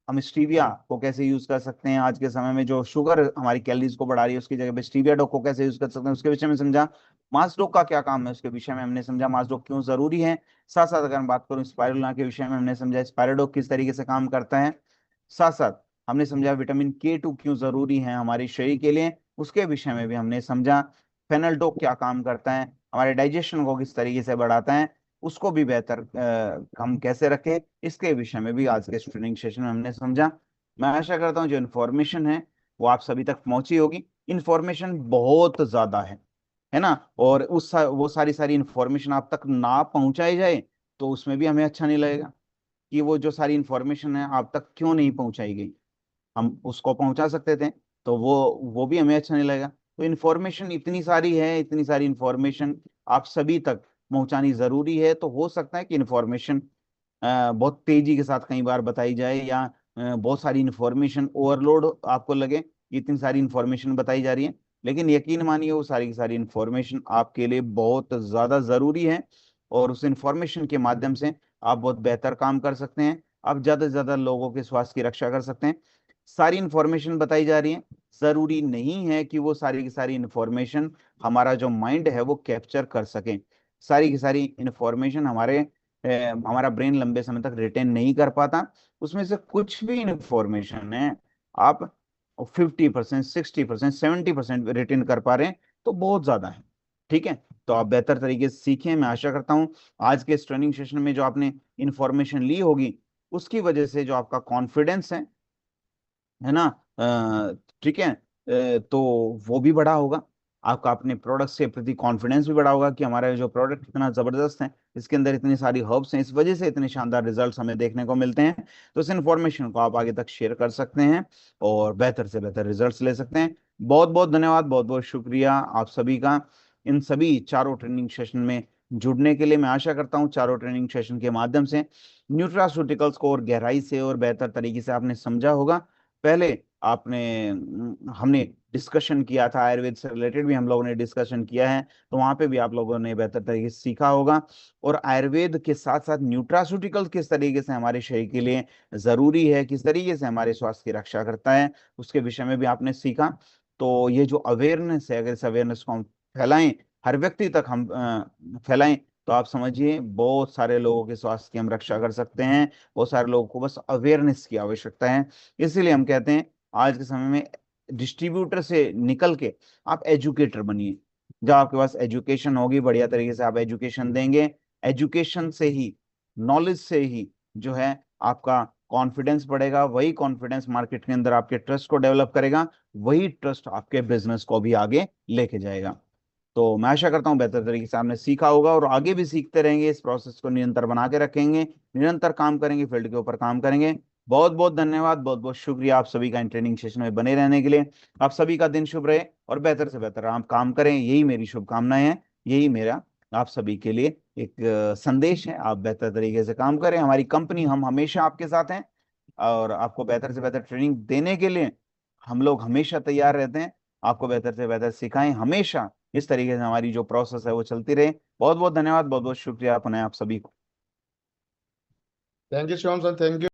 हम स्टीविया को कैसे यूज कर सकते हैं, आज के समय में जो शुगर हमारी कैलोरीज को बढ़ा रही है उसकी जगह पे स्टीविया डॉक को कैसे यूज कर सकते हैं उसके विषय में समझा। मास डॉक का क्या काम है उसके विषय में हमने समझा, मास डॉक क्यों जरूरी है। साथ साथ अगर मैं बात करूं स्पाइरुलिना के विषय में हमने समझा स्पाइरोडॉक किस तरीके से काम करता है। साथ साथ हमने समझा विटामिन K2 क्यों जरूरी है हमारे शरीर के लिए, उसके विषय में भी हमने समझा। फेनल्टोक क्या काम करता है, हमारे डाइजेशन को किस तरीके से बढ़ाता है, उसको भी बेहतर हम कैसे रखें, इसके विषय में भी आज के ट्रेनिंग सेशन में हमने समझा। मैं आशा करता हूँ जो इन्फॉर्मेशन है वो आप सभी तक पहुंची होगी। इन्फॉर्मेशन बहुत ज्यादा है ना, और वो सारी सारी इन्फॉर्मेशन आप तक ना पहुंचाई जाए तो उसमें भी हमें अच्छा नहीं लगेगा कि वो जो सारी इन्फॉर्मेशन है आप तक क्यों नहीं पहुंचाई गई। हम उसको पहुंचा सकते थे तो वो भी हमें अच्छा नहीं लगेगा। तो इन्फॉर्मेशन इतनी सारी है, इतनी सारी इन्फॉर्मेशन आप सभी तक पहुंचानी जरूरी है। तो हो सकता है कि इन्फॉर्मेशन बहुत तेजी के साथ कई बार बताई जाए, या बहुत सारी इन्फॉर्मेशन ओवरलोड आपको लगे कि इतनी सारी इन्फॉर्मेशन बताई जा रही है, लेकिन यकीन मानिए वो सारी की सारी इन्फॉर्मेशन आपके लिए बहुत ज्यादा जरूरी है। और उस इन्फॉर्मेशन के माध्यम से आप बहुत बेहतर काम कर सकते हैं, आप ज्यादा से ज्यादा लोगों के स्वास्थ्य की रक्षा कर सकते हैं। सारी इन्फॉर्मेशन बताई जा रही है, जरूरी नहीं है कि वो सारी की सारी इन्फॉर्मेशन हमारा जो माइंड है वो कैप्चर कर सके। सारी की सारी इन्फॉर्मेशन हमारा ब्रेन लंबे समय तक रिटेन नहीं कर पाता। उसमें से कुछ भी इंफॉर्मेशन है आप 50%, 60%, 70% रिटेन कर पा रहे हैं, तो बहुत ज्यादा है। ठीक है, तो आप बेहतर तरीके से सीखें। मैं आशा करता हूं आज के इस ट्रेनिंग सेशन में जो आपने इंफॉर्मेशन ली होगी उसकी वजह से जो आपका कॉन्फिडेंस है ना, ठीक है, तो वो भी बढ़ा होगा। आपका अपने प्रोडक्ट के प्रति कॉन्फिडेंस भी बढ़ा होगा कि हमारा जो प्रोडक्ट इतना जबरदस्त है, इसके अंदर इतनी सारी हर्ब्स हैं, इस वजह से इतने शानदार रिजल्ट्स हमें देखने को मिलते हैं। तो इस इन्फॉर्मेशन को आप आगे तक शेयर कर सकते हैं और बेहतर से बेहतर रिजल्ट्स ले सकते हैं। बहुत बहुत धन्यवाद, बहुत बहुत शुक्रिया आप सभी का इन सभी चारों ट्रेनिंग सेशन में जुड़ने के लिए। मैं आशा करता हूँ चारों ट्रेनिंग सेशन के माध्यम से न्यूट्रास्यूटिकल्स को और गहराई से और बेहतर तरीके से आपने समझा होगा। पहले हमने डिस्कशन किया था, आयुर्वेद से रिलेटेड भी हम लोगों ने डिस्कशन किया है, तो वहां पे भी आप लोगों ने बेहतर तरीके से सीखा होगा। और आयुर्वेद के साथ साथ न्यूट्रास्यूटिकल्स किस तरीके से हमारे शरीर के लिए जरूरी है, किस तरीके से हमारे स्वास्थ्य की रक्षा करता है, उसके विषय में भी आपने सीखा। तो ये जो अवेयरनेस है, अगर इस अवेयरनेस को हम फैलाएं, हर व्यक्ति तक हम फैलाएं, तो आप समझिए बहुत सारे लोगों के स्वास्थ्य की हम रक्षा कर सकते हैं। बहुत सारे लोगों को बस अवेयरनेस की आवश्यकता है। इसीलिए हम कहते हैं आज के समय में डिस्ट्रीब्यूटर से निकल के आप एजुकेटर बनिए। जब आपके पास एजुकेशन होगी, बढ़िया तरीके से आप एजुकेशन देंगे, एजुकेशन से ही, नॉलेज से ही जो है आपका कॉन्फिडेंस बढ़ेगा। वही कॉन्फिडेंस मार्केट के अंदर आपके ट्रस्ट को डेवलप करेगा, वही ट्रस्ट आपके बिजनेस को भी आगे लेके जाएगा। तो मैं आशा करता हूँ बेहतर तरीके से आपने सीखा होगा और आगे भी सीखते रहेंगे, इस प्रोसेस को निरंतर बना के रखेंगे, निरंतर काम करेंगे, फील्ड के ऊपर काम करेंगे। बहुत बहुत धन्यवाद, बहुत बहुत शुक्रिया आप सभी का इन ट्रेनिंग सेशन में बने रहने के लिए। आप सभी का दिन शुभ रहे और बेहतर से बेहतर आप काम करें, यही मेरी शुभकामनाएं हैं, यही मेरा आप सभी के लिए एक संदेश है। आप बेहतर तरीके से काम करें, हमारी कंपनी, हम हमेशा आपके साथ हैं और आपको बेहतर से बेहतर ट्रेनिंग देने के लिए हम लोग हमेशा तैयार रहते हैं। आपको बेहतर से बेहतर सिखाएं, हमेशा इस तरीके से हमारी जो प्रोसेस है वो चलती रहे। बहुत बहुत धन्यवाद, बहुत बहुत शुक्रिया पुनः आप सभी को। Thank you Shivam sir, thank you.